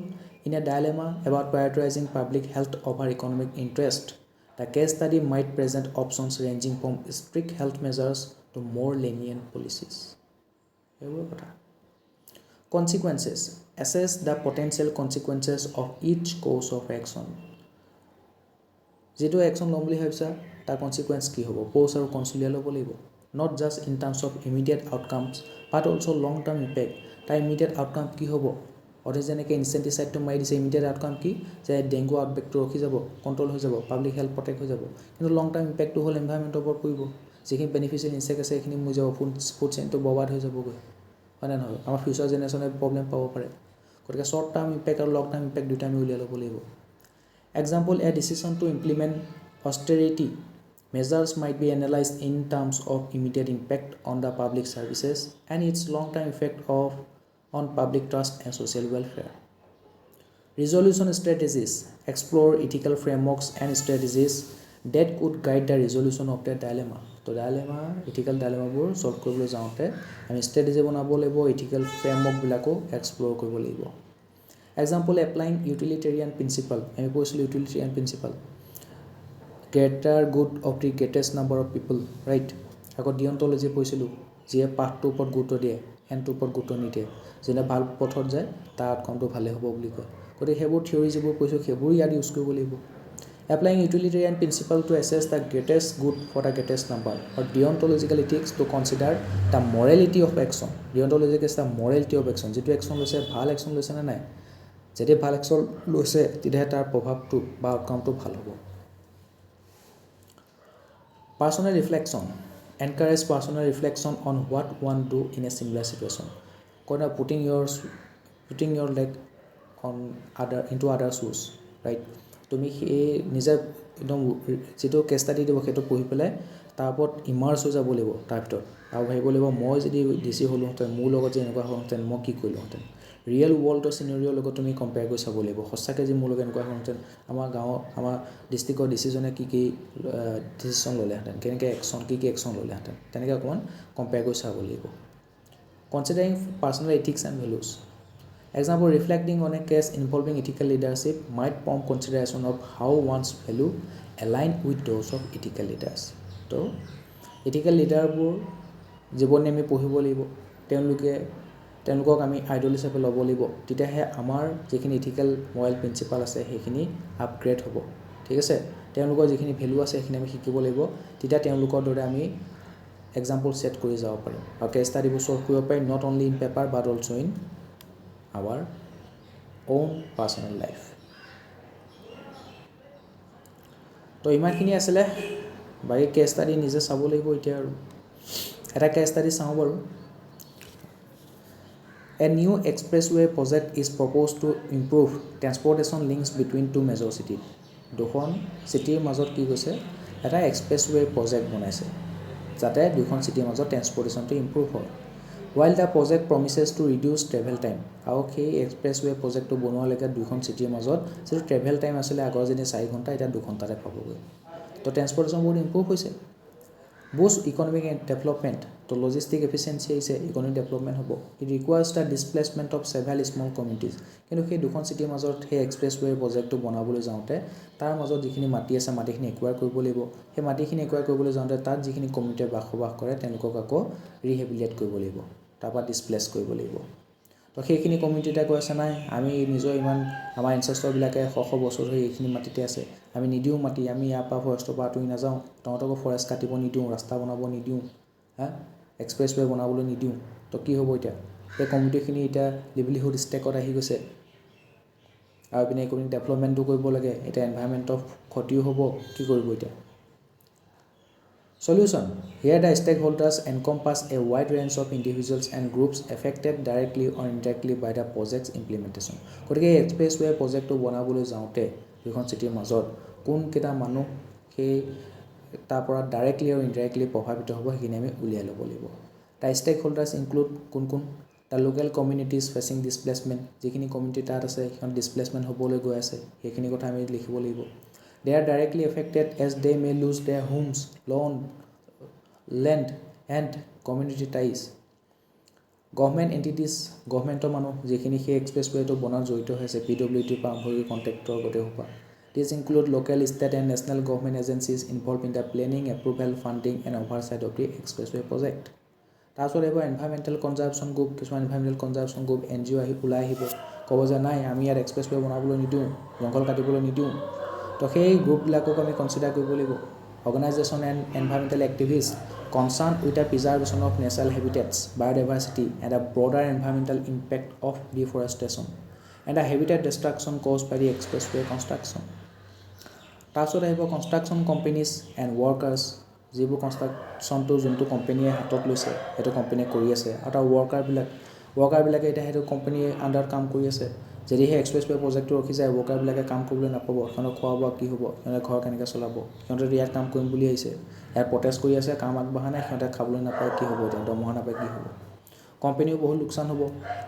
in a dilemma about prioritizing public health over economic interest, the case study might present options ranging from strict health measures to more lenient policies. Consequences. Assess the potential consequences of each course of action. যেটো action ল'ম বুলি ভাবিছা তাৰ consequence কি হ'ব pose আৰু cons উলিয়াই ল'ব লাগিব not just in terms of immediate outcomes but also' long term impact তাৰ ইমিডিয়েট আউটকাম কি হ'ব অথবা যেনেকৈ ইনচেণ্টিচাইডটো মাৰি দিছে ইমিডিয়েট আউটকাম কি যে ডেংগু আউটব্ৰেকটো ৰখি যাব কণ্ট্ৰল হৈ যাব পাব্লিক হেল্থ প্ৰটেক্ট হৈ যাব কিন্তু লং টাৰ্ম ইম্পেক্টটো হ'ল এনভাইৰমেণ্টৰ ওপৰত পৰিব যিখিনি বেনিফিচিয়েল ইনচেক্ট আছে সেইখিনি মৰি যাব ফুড চেইনটো বৰবাদ হৈ যাবগৈ হয় নে নহয় আমাৰ ফিউচাৰ জেনেৰেশ্যনে প্ৰব্লেম পাব পাৰে গতিকে শ্বৰ্ট টাৰ্ম ইম্পেক্ট আৰু লং টাৰ্ম ইম্পেক্ট দুটা আমি উলিয়াই ল'ব লাগিব example a decision to implement austerity measures might be analyzed in terms of immediate impact on the public services and its long-term effect on public trust and social welfare. Resolution strategies explore ethical frameworks and strategies that could guide the resolution of the dilemma. So dilemma, ethical dilemma bur solve koribole jaote ami strategy banabo lebo ethical framework bilako explore koribole lebo. Example applying utilitarian principle. Ami poisil utilitarian principle. Greater good of the greatest number of people, right? Ako deontology poisilu je path to upor guruto die and to upor guruto nite jene bhal pothot jay ta outcome to bhale hobo boli koy kote hebur theory jebur poisu hebur yar use koribo libo applying utilitarian principle to assess the greatest good for the greatest number or deontological ethics to consider the morality of action deontology is the morality of action jetu action loise bhal action loise na nai jete bhal action loise tidhe tar prabhav to ba outcome to bhal hobo Personal reflection. Encourage personal reflection on what one do in a similar situation. Kona putting your leg on into other shoes, right? Tumi nije ekdom jeto case study dibo heto pohi pelai tar upor immerse ho jabo libo tar bhitor aru bhabibo libo moi jodi DC holu hoten mur logot je enka hoten moi ki korilu hoten real world scenario logot tumi compare koi sabo libo hossake je mur logot enka hoten amar gao amar district decision ki decision lole haten keneke action ki action lole haten teneke okon compare koi sabo libo considering personal ethics and values example reflecting on a case involving ethical leadership might prompt consideration of how one's value align with those of ethical leaders to ethical leader bur jibone ami pohibo libo তেওঁলোকক আমি idol হিচাপে ল'ব লাগিব তেতিয়াহে আমাৰ যিখিনি ethical Morrell principal আছে সেইখিনি আপগ্ৰেড হ'ব ঠিক আছে তেওঁলোকৰ যিখিনি ভ্যালু আছে সেইখিনি আমি শিকিব লাগিব তেতিয়া তেওঁলোকৰ দৰে আমি এক্সাম্পল সেট কৰি যাব পাৰিম আৰু কেছ ষ্টাডিবোৰ সলভ কৰিব পাৰিম not only in paper but also in our own personal life তো ইমানখিনি আছিলে বাকি কেছ ষ্টাডি নিজে চাব লাগিব এতিয়া আৰু এটা কেছ ষ্টাডি চাওঁ বাৰু A new expressway project is proposed to improve transportation links between two major cities. দুখন চিটিৰ মাজত কি গৈছে এটা এক্সপ্ৰেছৱে প্ৰজেক্ট বনাইছে যাতে দুখন চিটিৰ মাজত ট্ৰান্সপৰ্টেশনটো ইমপ্ৰুভ হয় while the project promises to reduce travel time আৰু সেই এক্সপ্ৰেছৱে প্ৰজেক্টটো বনোৱাৰ লৈকে দুখন চিটিৰ মাজত যেটো ট্ৰেভেল টাইম আছিল আগৰ যেনে 4 ঘণ্টা এটা 2 ঘণ্টাতে পাবগৈ তো ট্ৰান্সপৰ্টেশন বহুত ইমপ্ৰুভ হৈছে boost economic development to logistic efficiency is economic development hobo it requires the displacement of several small communities কিন্তু সেই দুখন চিটিৰ মাজত সেই এক্সপ্ৰেছৱে প্ৰজেক্টটো বনাবলৈ যাওঁতে তাৰ মাজত যিখিনি মাটি আছে মাটিখিনি একুৱায়াৰ কৰিব লাগিব সেই মাটিখিনি একুৱায়াৰ কৰিবলৈ যাওঁতে তাত যিখিনি কমিউনিটি বসবাস কৰে তেওঁলোকক আকৌ ৰিহেবিলিটেট কৰিব লাগিব তাৰপৰা ডিসপ্লেস কৰিব লাগিব তো সেইখিনি কমিউনিটিটা কৈছে নাই আমি নিজৰ ইমান আমাৰ এনসেস্টৰ বিলাকে শশ বছৰ হৈ এইখিনি মাটিতে আছে আমি নিদিও মাটি আমি ইয়াৰ পৰা ফৰেষ্টৰ পৰা তুই না যাও তহঁতক ফৰেষ্ট কাটিব নিদিও ৰাস্তা বনাব নিদিও হা এক্সপ্ৰেছৱে বনাবলৈ নিদিও তো কি হ'ব এটা এই কমিউনিটিখিনি এটা লিভলিহুড ষ্টেকত আহি গৈছে আৰু বিনে ইকোনমিক ডেভেলপমেন্টটো কৰিব লাগে এটা এনভায়ৰনমেন্টৰ ক্ষতিও হ'ব কি কৰিব এটা Solution. Here the stakeholders encompass a wide range of individuals and groups affected directly or indirectly by the project's implementation. গতিকে এক্সপ্ৰেছৱে প্ৰজেক্টটো বনাবলৈ যাওঁতে দুখন চিটিৰ মাজত কোন কেটা মানুহ সেই তাৰ পৰা ডাইৰেক্টলি আৰু ইনডাইৰেক্টলি প্ৰভাৱিত হ'ব সেইখিনি আমি উলিয়াই ল'ব লাগিব The stakeholders include কোন the local communities facing displacement যিখিনি কমিউনিটি তাত আছে সেইখন ডিসপ্লেসমেন্ট হ'বলৈ গৈ আছে সেইখিনি কথা আমি লিখিব লাগিব They are directly affected as they may lose their homes, land and community ties. Government entities, governmental manu jekhini he expressway to bonar joito hoise PWD pa amhori contractor gote hopa. These include local, state and national government agencies involved in the planning, approval, funding and oversight of the expressway project. Tasor ebo environmental conservation group, kisman environmental conservation group NGO ahi ulai hibo. Kobo je nai ami yar expressway bonabolo nidiu, jongol katibolo nidiu. তো সেই গ্ৰুপবিলাকক আমি consider কৰিব লাগিব organisation and environmental activist concern with the preservation of natural habitats biodiversity and the broader environmental impact of deforestation and a habitat destruction caused by the expressway construction. তাৰপিছত আহিব construction companies and workers যিবোৰ কনষ্ট্ৰাকশ্যনটো যোনটো কোম্পানীয়ে হাতত লৈছে সেইটো কোম্পানীয়ে কৰি আছে আৰু তাৰ ৱৰ্কাৰবিলাকে এতিয়া সেইটো কোম্পানীৰ আণ্ডাৰত কাম কৰি আছে যদি সেই এক্সপ্ৰেছৱে প্ৰজেক্টটো ৰখি যায় ৱৰ্কাৰবিলাকে কাম কৰিবলৈ নাপাব সিহঁতৰ খোৱা বোৱা কি হ'ব সিহঁতে ঘৰ কেনেকৈ চলাব সিহঁতে ইয়াত কাম কৰিম বুলি আহিছে ইয়াত প্ৰটেষ্ট কৰি আছে কাম আগবঢ়া নাই সিহঁতে খাবলৈ নাপায় কি হ'ব এতিয়া দৰমহা নাপায় কি হ'ব কোম্পানীও বহুত লোকচান হ'ব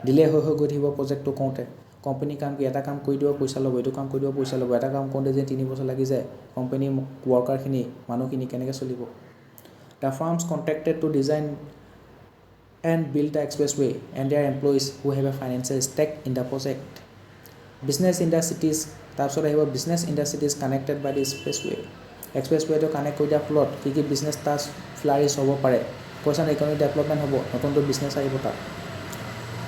ডিলে হৈ গৈ থাকিব প্ৰজেক্টটো কৰোঁতে কোম্পানী কাম কি এটা কাম কৰি দিব পইচা ল'ব এইটো কাম কৰি দিব পইচা ল'ব এটা কাম কৰোঁতে যে 3 বছৰ লাগি যায় কোম্পানী ৱৰ্কাৰখিনি মানুহখিনি কেনেকৈ চলিব the firms contracted to design and build the expressway and their employees who have a financial stake in the project. Business in the cities, তাৰপিছত আহিব business in the cities connected by the expressway. Expresswayটো connect কৰি দিয়াৰ ফলত কি business তাত ফ্লাৰিছ হ'ব পাৰে কৈছা না ইকনমিক ডেভেলপমেণ্ট হ'ব নতুনটো বিজনেছ আহিব তাত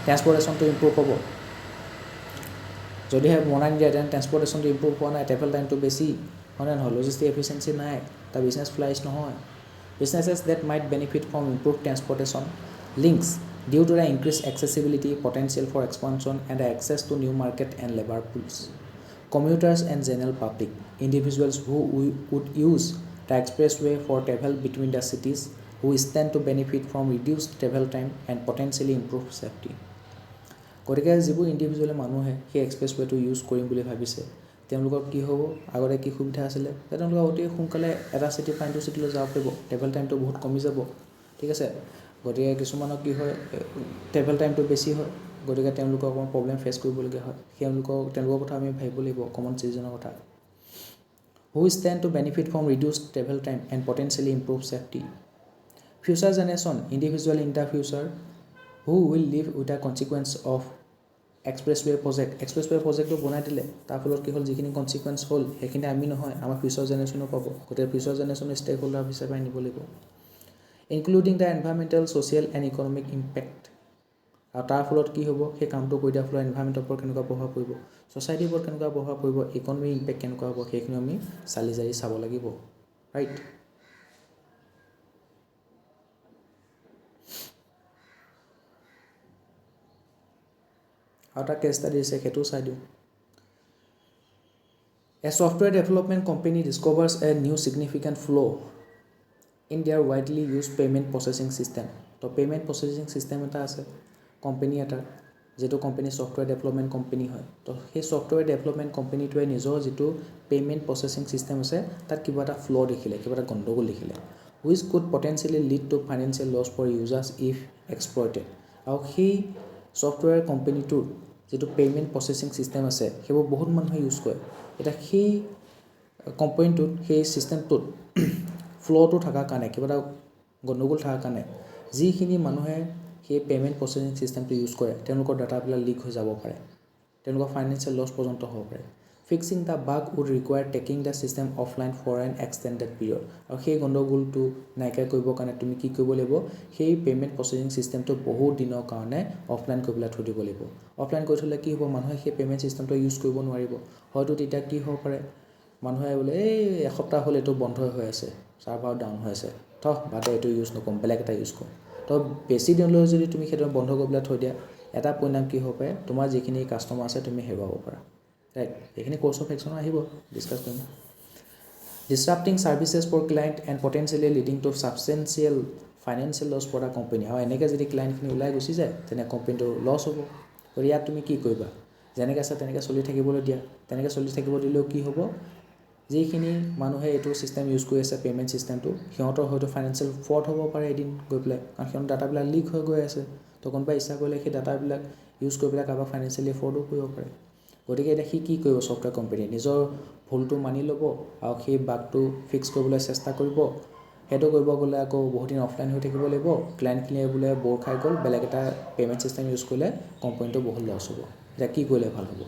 ট্ৰেন্সপৰ্টেশ্যনটো ইম্প্ৰুভ হ'ব যদিহে বনাই নিদিয়ে তেনে ট্ৰেন্সপৰ্টেশ্যনটো ইম্প্ৰুভ হোৱা নাই ট্ৰেভেল টাইমটো বেছি হয় নহয় লজিষ্টিক এফিচিয়েঞ্চি নাই তাৰ বিজনেছ ফ্লাৰিছ নহয় businesses that might benefit from improved transportation links due to the increased accessibility, potential for expansion, and the access to new market and labor pools. Commuters and general public, individuals who would use the expressway for travel between the cities, who stand to benefit from reduced travel time and potentially improved safety. গতিকে যিবোৰ individual মানুহে সেই এক্সপ্ৰেছৱেটো use কৰিম বুলি ভাবিছে তেওঁলোকৰ কি হ'ব আগতে কি সুবিধা আছিলে তেওঁলোকে অতি সোনকালে এটা চিটি পৰা ইনটো চিটিলৈ যাব পাৰিব ট্ৰেভেল টাইমটো বহুত কমি যাব ঠিক আছে গতিকে কিছুমানৰ কি হয় ট্ৰেভেল টাইমটো বেছি হয় গতিকে তেওঁলোকৰ অকণমান প্ৰব্লেম ফেচ কৰিবলগীয়া হয় তেওঁলোকৰ কথা আমি ভাবিব লাগিব কমন চিটিজেনৰ কথা who stand to benefit from reduce travel time and potentially improve safety future generation individual in the future who will live with the consequence of expressway প্ৰজেক্টটো বনাই দিলে তাৰ ফলত কি হ'ল যিখিনি কনচিকুৱেঞ্চ হ'ল সেইখিনি আমি নহয় আমাৰ ফিউচাৰ জেনেৰেশ্যনো পাব গতিকে ফিউচাৰ জেনেৰেশ্যনৰ ষ্টেক হোল্ডাৰ হিচাপে আনিব লাগিব including the environmental social and economic impact আৰু তাৰ ফলত কি হ'ব সেই কামটো কৰি দিয়াৰ ফলত এনভাইৰমেণ্টৰ ওপৰত কেনেকুৱা প্ৰভাৱ পৰিব ছ'চাইটিৰ ওপৰত কেনেকুৱা প্ৰভাৱ পৰিব ইকনমিক ইম্পেক্ট কেনেকুৱা হ'ব সেইখিনি আমি চালি জাৰি চাব লাগিব ৰাইট আৰু এটা কেছ ষ্টাডি দিছে সেইটো চাই দিওঁ a software development company discovers a new significant flaw' in their widely use payment processing system তো পে'মেণ্ট প্ৰচেছিং ছিষ্টেম এটা আছে কোম্পানী এটা যিটো কোম্পানী ছফ্টৱেৰ ডেভেলপমেণ্ট কোম্পানী হয় তো সেই ছফ্টৱেৰ ডেভেলপমেণ্ট কোম্পানীটোৱে নিজৰ যিটো পে'মেণ্ট প্ৰচেছিং ছিষ্টেম আছে তাত কিবা এটা ফ্ল' দেখিলে কিবা এটা গণ্ডগোল দেখিলে which could potentially lead to financial loss for users if exploited আৰু সেই ছফ্টৱেৰ কোম্পানীটোৰ যিটো পে'মেণ্ট প্ৰচেছিং ছিষ্টেম আছে সেইবোৰ বহুত মানুহে ইউজ কৰে এতিয়া সেই কোম্পানীটোত সেই ছিষ্টেমটোত ফ্ল'টো থকাৰ কাৰণে কিবা এটা গণ্ডগোল থকাৰ কাৰণে যিখিনি মানুহে সেই পে'মেণ্ট প্ৰচেছিং ছিষ্টেমটো ইউজ কৰে তেওঁলোকৰ ডাটাবিলাক লিক হৈ যাব পাৰে তেওঁলোকৰ ফাইনেন্সিয়েল লছ পৰ্যন্ত হ'ব পাৰে fixing the bug would require taking the system offline for an extended period আৰু সেই গণ্ডগোলটো নাইকিয়া কৰিবৰ কাৰণে তুমি কি কৰিব লাগিব সেই পে'মেণ্ট প্ৰচেছিং ছিষ্টেমটো বহুত দিনৰ কাৰণে অফলাইন কৰি পেলাই থৈ দিব লাগিব অফলাইন কৰি থ'লে কি হ'ব মানুহে সেই পে'মেণ্ট ছিষ্টেমটো ইউজ কৰিব নোৱাৰিব হয়তো তেতিয়া কি হ'ব পাৰে মানুহে বোলে এই এসপ্তাহ হ'ল এইটো বন্ধ হৈ আছে ছাৰ্ভাৰ ডাউন হৈ আছে বাদে এইটো ইউজ নকৰোঁ বেলেগ এটা ইউজ কৰোঁ তো বেছি দিনলৈ যদি তুমি সেইটো বন্ধ কৰি পেলাই থৈ দিয়া এটা পৰিণাম কি হ'ব পাৰে তোমাৰ যিখিনি কাষ্টমাৰ আছে তুমি হেৰুৱাব পাৰা ৰাইট এইখিনি কোৰ্চ অফ একশ্যন আহিব ডিছকাছ কৰিম disrupting services for client and potentially leading to substantial financial loss for the company আৰু এনেকৈ যদি ক্লায়েণ্টখিনি ওলাই গুচি যায় তেনে কোম্পানীটো লছ হ'ব গতিকে ইয়াত তুমি কি কৰিবা যেনেকৈ আছে তেনেকৈ চলি থাকিবলৈ দিয়া তেনেকৈ চলি থাকিব দিলেও কি হ'ব যিখিনি মানুহে এইটো ছিষ্টেম ইউজ কৰি আছে পে'মেণ্ট ছিষ্টেমটো সিহঁতৰ হয়তো ফাইনেন্সিয়েল ফ্ৰড হ'ব পাৰে এদিন গৈ পেলাই কাৰণ সিহঁতৰ ডাটাবিলাক লিক হৈ গৈ আছে তো কোনোবাই ইচ্ছা কৰিলে সেই ডাটাবিলাক ইউজ কৰি পেলাই কাৰোবাক ফাইনেন্সিয়েলি ফ্ৰডো কৰিব পাৰে গতিকে এতিয়া সি কি কৰিব ছফ্টৱেৰ কোম্পানীয়ে নিজৰ ভুলটো মানি ল'ব আৰু সেই বাগটো ফিক্স কৰিবলৈ চেষ্টা কৰিব সেইটো কৰিব গ'লে আকৌ বহুত দিন অফলাইন হৈ থাকিব লাগিব ক্লায়েণ্টখিনিয়ে বোলে বৰ খাই গ'ল বেলেগ এটা পে'মেণ্ট ছিষ্টেম ইউজ কৰিলে কোম্পানীটো বহুত লছ হ'ব এতিয়া কি কৰিলে ভাল হ'ব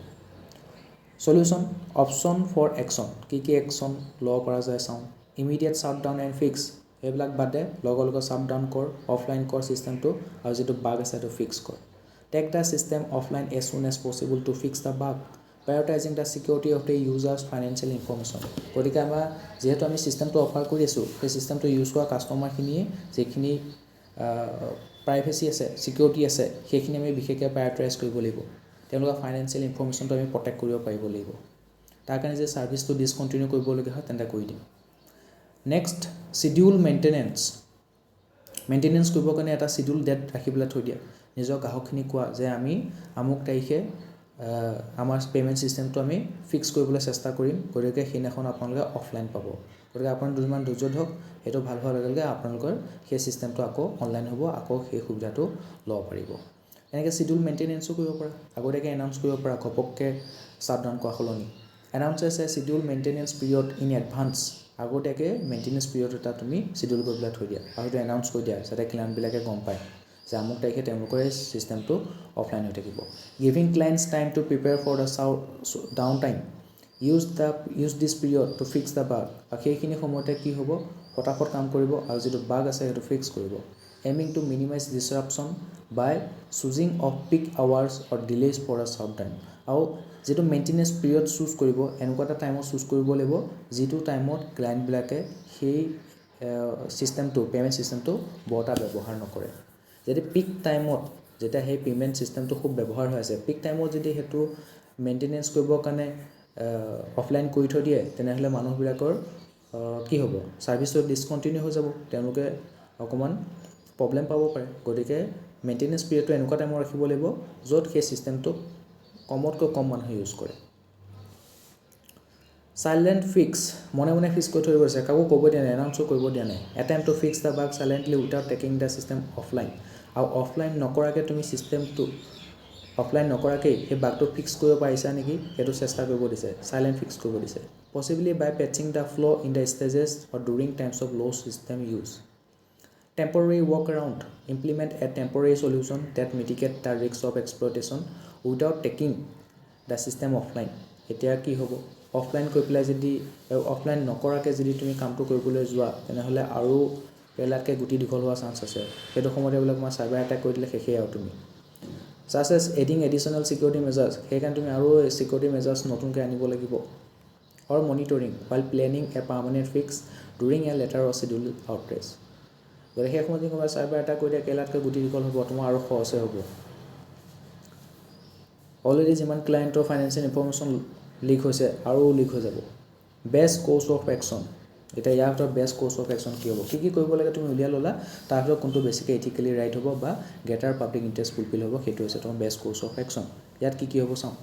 সলিউশ্যন অপশ্যন ফৰ একশ্যন কি একশ্যন ল'ব পৰা যায় চাওঁ immediate shut down and fix এইবিলাক বাদে লগে লগে শ্বাট ডাউন কৰ অফলাইন কৰ ছিষ্টেমটো আৰু যিটো বাগ আছে সেইটো ফিক্স কৰ take the system offline as soon as possible to fix the bug prioritising the security of the users financial information গতিকে আমাৰ যিহেতু আমি ছিষ্টেমটো অফাৰ কৰি আছোঁ সেই ছিষ্টেমটো ইউজ কৰা কাষ্টমাৰখিনিয়ে যিখিনি প্ৰাইভেচি আছে চিকিউৰিটি আছে সেইখিনি আমি বিশেষকৈ প্ৰায়ৰিটাইজ কৰিব লাগিব তেওঁলোকৰ ফাইনেন্সিয়েল ইনফৰমেশ্যনটো আমি প্ৰটেক্ট কৰিব পাৰিব লাগিব তাৰ কাৰণে যে ছাৰ্ভিচটো ডিছকণ্টিনিউ কৰিবলগীয়া হয় তেন্তে কৰি দিম নেক্সট শিডিউল মেইনটেনেন্স কৰিবৰ কাৰণে এটা শিডিউল ডেট ৰাখি পেলাই থৈ দিয়া নিজৰ গ্ৰাহকখিনি কোৱা যে আমি আমুক তাৰিখে আমাৰ পে'মেণ্ট ছিষ্টেমটো আমি ফিক্স কৰিবলৈ চেষ্টা কৰিম গতিকে সেইদিনাখন আপোনালোকে অফলাইন পাব গতিকে আপোনালোকে দুদিনমান ধৈৰ্য ধৰক সেইটো ভাল হোৱাৰ লগে লগে আপোনালোকৰ সেই ছিষ্টেমটো আকৌ অনলাইন হ'ব আকৌ সেই সুবিধাটো ল'ব পাৰিব এনেকৈ শিডিউল মেইনটেনেন্সো কৰিব পৰা আগতীয়াকৈ এনাউন্স কৰিব পৰা ঘপককৈ শ্বাটডাউন কৰা সলনি announce A schedule maintenance period in advance আগতীয়াকৈ মেইনটেনেন্স পিৰিয়ড এটা তুমি শিডিউল কৰি পেলাই থৈ দিয়া আৰু সেইটো এনাউন্স কৰি দিয়া যাতে ক্লায়েণ্টবিলাকে গম পায় যে আমুক তাৰিখে তেওঁলোকৰ এই ছিষ্টেমটো অফলাইন হৈ থাকিব giving clients time to prepare for the down time use this period to fix the bug আৰু সেইখিনি সময়তে কি হ'ব ফটাফট কাম কৰিব আৰু যিটো বাগ আছে সেইটো ফিক্স কৰিব aiming to minimise disruption by choosing off peak hours or delays for a short time আৰু যিটো মেইনটেনেন্স পিৰিয়ড চুজ কৰিব এনেকুৱা এটা টাইমত চুজ কৰিব লাগিব যিটো টাইমত ক্লায়েণ্টবিলাকে সেই ছিষ্টেমটো পে'মেণ্ট ছিষ্টেমটো বৰ এটা ব্যৱহাৰ নকৰে যদি পিক টাইমত যেতিয়া সেই পে'মেণ্ট ছিষ্টেমটো খুব ব্যৱহাৰ হৈ আছে পিক টাইমত যদি সেইটো মেইনটেনেন্স কৰিবৰ কাৰণে অফলাইন কৰি থৈ দিয়ে তেনেহ'লে মানুহবিলাকৰ কি হ'ব ছাৰ্ভিচটো ডিছকণ্টিনিউ হৈ যাব তেওঁলোকে অকণমান প্ৰব্লেম পাব পাৰে গতিকে মেইনটেনেন্স পিৰিয়ডটো এনেকুৱা টাইমত ৰাখিব লাগিব য'ত সেই ছিষ্টেমটো কমতকৈ কম মানুহে ইউজ কৰে চাইলেণ্ট ফিক্স মনে মনে ফিক্স কৰি থৈ গৈছে কাকো ক'ব দিয়া নাই এনাউন্সো কৰিব দিয়া নাই attempt to fix the bug silently without taking the system offline আৰু অফলাইন নকৰাকৈ তুমি ছিষ্টেমটো অফলাইন নকৰাকৈ সেই বাগটো ফিক্স কৰিব পাৰিছা নেকি সেইটো চেষ্টা কৰিব দিছে চাইলেণ্ট ফিক্স কৰিব দিছে possibly by patching the flaw' in the stages or during times of low' system use temporary work around implement a temporary solution that mitigate the risk of exploitation without taking the system offline এতিয়া কি হ'ব offline কৰি পেলাই যদি offline নকৰাকৈ যদি তুমি কামটো কৰিবলৈ যোৱা তেনেহ'লে আৰু পেলাতকৈ গুটি দীঘল হোৱা চান্স আছে সেইটো সময়তে বোলে তোমাৰ চাইবাৰ এটেক কৰি দিলে শেষেই আৰু তুমি such as adding additional security measures সেইকাৰণে তুমি আৰু ছিকিউৰিটি মেজাৰ্ছ নতুনকৈ আনিব লাগিব or monitoring while planning a permanent fix during a later or schedule outage গতিকে সেই সময়ত কোনোবাই চাইবাৰ এটেক কৰি দিয়ে কেইলাতকৈ গুটি দীঘল হ'ব তোমাৰ আৰু খৰচে হ'ব অলৰেডি যিমান ক্লায়েণ্টৰ ফাইনেন্সিয়েল ইনফৰমেশ্যন লিক হৈছে আৰু লিক হৈ যাব বেষ্ট কোৰ্চ অফ একশ্যন এতিয়া ইয়াৰ ভিতৰত বেষ্ট কোৰ্চ অফ একশ্যন কি হ'ব কি কৰিব লাগে তুমি উলিয়াই ল'লা তাৰ ভিতৰত কোনটো বেছিকৈ এথিকেলি ৰাইট হ'ব বা গেটাৰ পাব্লিক ইণ্টাৰেষ্ট ফুলফিল হ'ব সেইটো হৈছে তোমাৰ বেষ্ট কোৰ্চ অফ একশ্যন ইয়াত কি হ'ব চাওঁ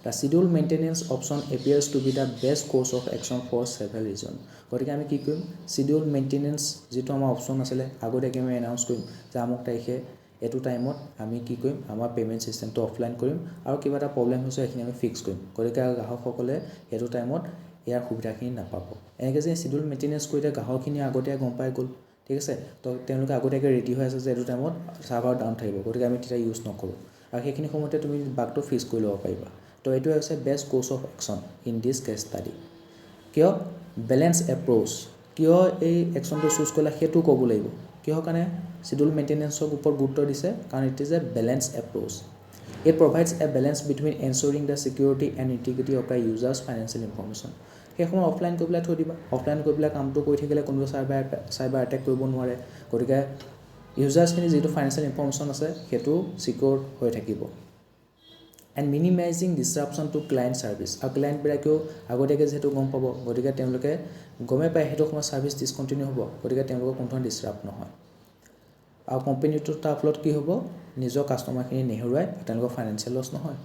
the schedule maintenance option appears to be the best course of action for several reason গতিকে আমি কি কৰিম শিডিউল মেইনটেনেন্স যিটো আমাৰ অপশ্যন আছিলে আগতীয়াকৈ আমি এনাউন্স কৰিম যে আমুক তাৰিখে এইটো টাইমত আমি কি কৰিম আমাৰ পে'মেণ্ট ছিষ্টেমটো অফলাইন কৰিম আৰু কিবা এটা প্ৰব্লেম হৈছে সেইখিনি আমি ফিক্স কৰিম গতিকে গ্ৰাহকসকলে সেইটো টাইমত ইয়াৰ সুবিধাখিনি নাপাব এনেকৈ যে শিডিউল মেইনটেনেন্স কৰিলে গ্ৰাহকখিনি আগতীয়াকৈ গম পাই গ'ল ঠিক আছে তো তেওঁলোকে আগতীয়াকৈ ৰেডি হৈ আছে যে এইটো টাইমত ছাৰ্ভাৰ ডাউন থাকিব গতিকে আমি তেতিয়া ইউজ নকৰোঁ আৰু সেইখিনি সময়তে তুমি বাগটো ফিক্স কৰি ল'ব পাৰিবা তো এইটোৱে হৈছে best course of action in this case study কিয় বেলেঞ্চ এপ্ৰ'চ কিয় এই একশ্যনটো চুজ কৰিলে সেইটো ক'ব লাগিব কিহৰ কাৰণে শিডিউল মেইনটেনেন্সৰ ওপৰত গুৰুত্ব দিছে কাৰণ it is a balance approach it provides a balance between ensuring the security and integrity of the users financial information সেই সময় অফলাইন কৰি পেলাই থৈ দিবা অফলাইন কৰি পেলাই কামটো কৰি থাকিলে কোনোবা চাইবাৰ এটেক কৰিব নোৱাৰে গতিকে ইউজাৰ্ছখিনি যিটো ফাইনেন্সিয়েল ইনফৰমেশ্যন আছে সেইটো ছিকিউৰ হৈ থাকিব and minimising disruption to client service আৰু ক্লায়েণ্টবিলাকেও আগতীয়াকৈ যিহেতু গম পাব গতিকে তেওঁলোকে গমেই পায় সেইটো সময়ত ছাৰ্ভিচ ডিছকণ্টিনিউ হ'ব গতিকে তেওঁলোকৰ কোনো ধৰণৰ ডিছৰাপ নহয় আৰু কোম্পানীটোৰ তাৰ ফলত কি হ'ব নিজৰ কাষ্টমাৰখিনি নেহেৰুৱাই তেওঁলোকৰ ফাইনেন্সিয়েল লছ নহয়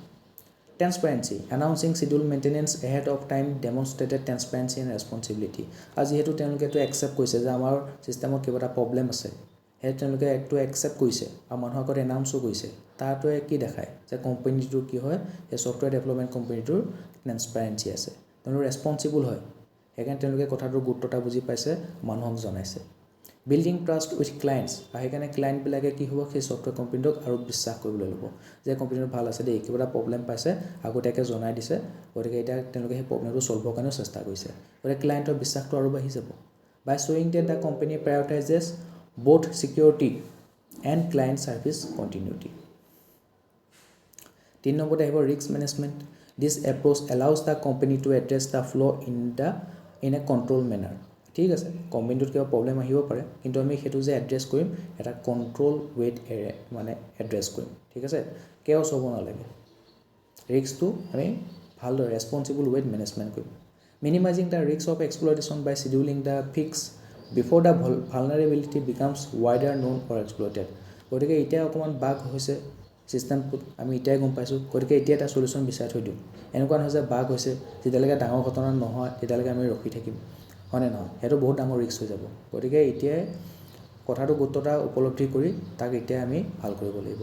transparency announcing schedule maintenance ahead of time demonstrated transparency and responsibility আৰু যিহেতু তেওঁলোকে এইটো একচেপ্ট কৰিছে যে আমাৰ ছিষ্টেমত কিবা এটা প্ৰব্লেম আছে সেই তেওঁলোকে এইটো একচেপ্ট কৰিছে আৰু মানুহৰ আগত এনাউন্সো কৰিছে তাৰটোৱে কি দেখায় যে কোম্পানীটোৰ কি হয় এই ছফ্টৱেৰ ডেভেলপমেণ্ট কোম্পানীটোৰ ট্ৰেন্সপাৰেঞ্চি আছে তেওঁলোক ৰেছপনচিবল হয় সেইকাৰণে তেওঁলোকে কথাটোৰ গুৰুত্বতা বুজি পাইছে মানুহক জনাইছে বিল্ডিং ট্ৰাষ্ট উইথ ক্লায়েণ্টছ আৰু সেইকাৰণে ক্লায়েণ্টবিলাকে কি হ'ব সেই ছফ্টৱেৰ কোম্পানীটোক আৰু বিশ্বাস কৰিবলৈ ল'ব যে কোম্পানীটো ভাল আছে দেই কিবা এটা প্ৰব্লেম পাইছে আগতীয়াকৈ জনাই দিছে গতিকে এতিয়া তেওঁলোকে সেই প্ৰব্লেমটো ছল্ভৰ কাৰণেও চেষ্টা কৰিছে গতিকে ক্লায়েণ্টৰ বিশ্বাসটো আৰু বাঢ়ি যাব বাই শ্বয়িং that the company prioritises both security and client service continuity. 3 নম্বৰতে আহিব risk management this approach allows the company to address the flaw' in a control manner ঠিক আছে কোম্পানীটোত কিবা প্ৰব্লেম আহিব পাৰে কিন্তু আমি সেইটো যে এড্ৰেছ কৰিম এটা কণ্ট্ৰল ৱেত মানে এড্ৰেছ কৰিম ঠিক আছে কেওছ হ'ব নালাগে ৰিস্কটো আমি ভালদৰে ৰেছপনচিবল ৱেত মেনেজমেণ্ট কৰিম minimising the risk of exploitation by scheduling the fix before the vulnerability becomes wider known or exploited গতিকে এতিয়া অকণমান বাগ হৈছে ছিষ্টেমটোত আমি এতিয়াই গম পাইছোঁ গতিকে এতিয়া এটা চলিউশ্যন বিচাৰি থৈ দিওঁ এনেকুৱা নহয় যে বাগ হৈছে যেতিয়ালৈকে ডাঙৰ ঘটনা নহয় তেতিয়ালৈকে আমি ৰখি থাকিম হয়নে নহয় সেইটো বহুত ডাঙৰ ৰিস্ক হৈ যাব গতিকে এতিয়াই কথাটো গুৰুত্বতা উপলব্ধি কৰি তাক এতিয়া আমি ভাল কৰিব লাগিব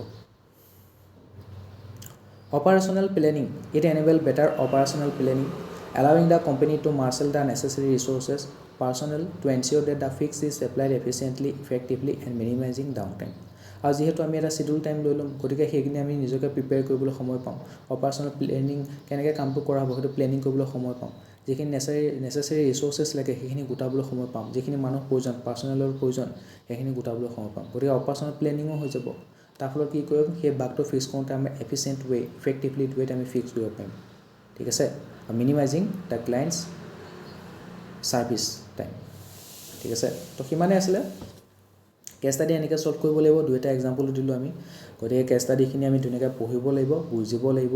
operational planning it enable better operational planning allowing the company to marshal the necessary resources personnel to ensure that the fix is applied efficiently effectively and minimizing downtime আৰু যিহেতু আমি এটা শিডিউল টাইম লৈ ল'ম গতিকে সেইখিনি আমি নিজকে প্ৰিপেয়াৰ কৰিবলৈ সময় পাম অপাৰেশ্যনেল প্লেনিং কেনেকৈ কামটো কৰা হ'ব সেইটো প্লেনিং কৰিবলৈ সময় পাম যিখিনি নেচেচাৰী ৰিচোৰ্চেছ লাগে সেইখিনি গোটাবলৈ সময় পাম যিখিনি মানুহ প্ৰয়োজন পাৰ্চনেলৰ প্ৰয়োজন সেইখিনি গোটাবলৈ সময় পাম গতিকে অপাৰেশ্যনেল প্লেনিঙো হৈ যাব তাৰ ফলত কি কৰিম সেই বাগটো ফিক্স কৰোঁতে আমি এফিচিয়েণ্ট ৱে ইফেক্টিভলি ৱেত আমি ফিক্স কৰিব পাৰিম ঠিক আছে মিনিমাইজিং দ্য ক্লায়েণ্টছ ছাৰ্ভিচ টাইম ঠিক আছে তো সিমানেই আছিলে কেছ ষ্টাডি এনেকৈ ছল্ভ কৰিব লাগিব দুটা এক্সাম্পল দিলোঁ আমি গতিকে কেছ ষ্টাডিখিনি আমি ধুনীয়াকৈ পঢ়িব লাগিব বুজিব লাগিব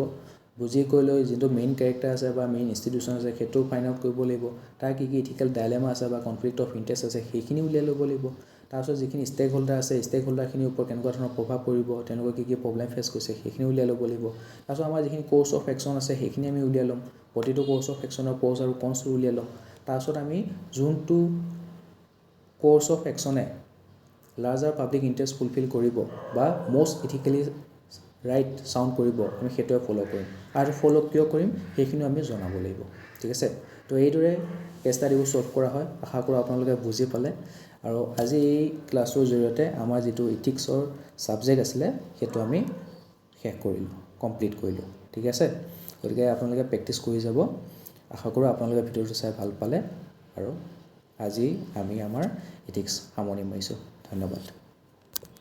বুজি কৰি লৈ যোনটো মেইন কেৰেক্টাৰ আছে বা মেইন ইনষ্টিটিউশ্যন আছে সেইটো ফাইণ্ড আউট কৰিব লাগিব তাৰ কি ইথিকেল ডাইলেমা আছে বা কনফ্লিক্ট অফ ইণ্টাৰেষ্ট আছে সেইখিনি উলিয়াই ল'ব লাগিব তাৰপিছত যিখিনি ষ্টেক হোল্ডাৰ আছে ষ্টেক হোল্ডাৰখিনিৰ ওপৰত কেনেকুৱা ধৰণৰ প্ৰভাৱ পৰিব তেওঁলোকে কি প্ৰব্লেম ফেচ কৰিছে সেইখিনি উলিয়াই ল'ব লাগিব তাৰপিছত আমাৰ যিখিনি কোৰ্চ অফ একশ্যন আছে সেইখিনি আমি উলিয়াই ল'ম প্ৰতিটো কোৰ্চ অফ একশ্যনৰ প'জ আৰু কনছটো উলিয়াই ল'ম তাৰপিছত আমি যোনটো কোৰ্চ অফ একশ্যনে লাৰ্জাৰ পাব্লিক ইণ্টাৰেষ্ট ফুলফিল কৰিব বা মষ্ট ইথিকেলি ৰাইট চাউণ্ড কৰিব আমি সেইটোৱে ফ'ল' কৰিম আৰু ফ'ল' কিয় কৰিম সেইখিনিও আমি জনাব লাগিব ঠিক আছে তো এইদৰে কেছ ষ্টাডিবোৰ ছল্ভ কৰা হয় আশা কৰোঁ আপোনালোকে বুজি পালে আৰু আজি এই ক্লাছটোৰ জৰিয়তে আমাৰ যিটো ইথিক্সৰ ছাবজেক্ট আছিলে সেইটো আমি শেষ কৰিলোঁ কমপ্লিট কৰিলোঁ ঠিক আছে গতিকে আপোনালোকে প্ৰেক্টিছ কৰি যাব আশা কৰোঁ আপোনালোকে ভিডিঅ'টো চাই ভাল পালে আৰু আজি আমি আমাৰ ইথিক্স সামৰণি মাৰিছোঁ ধন্যবাদ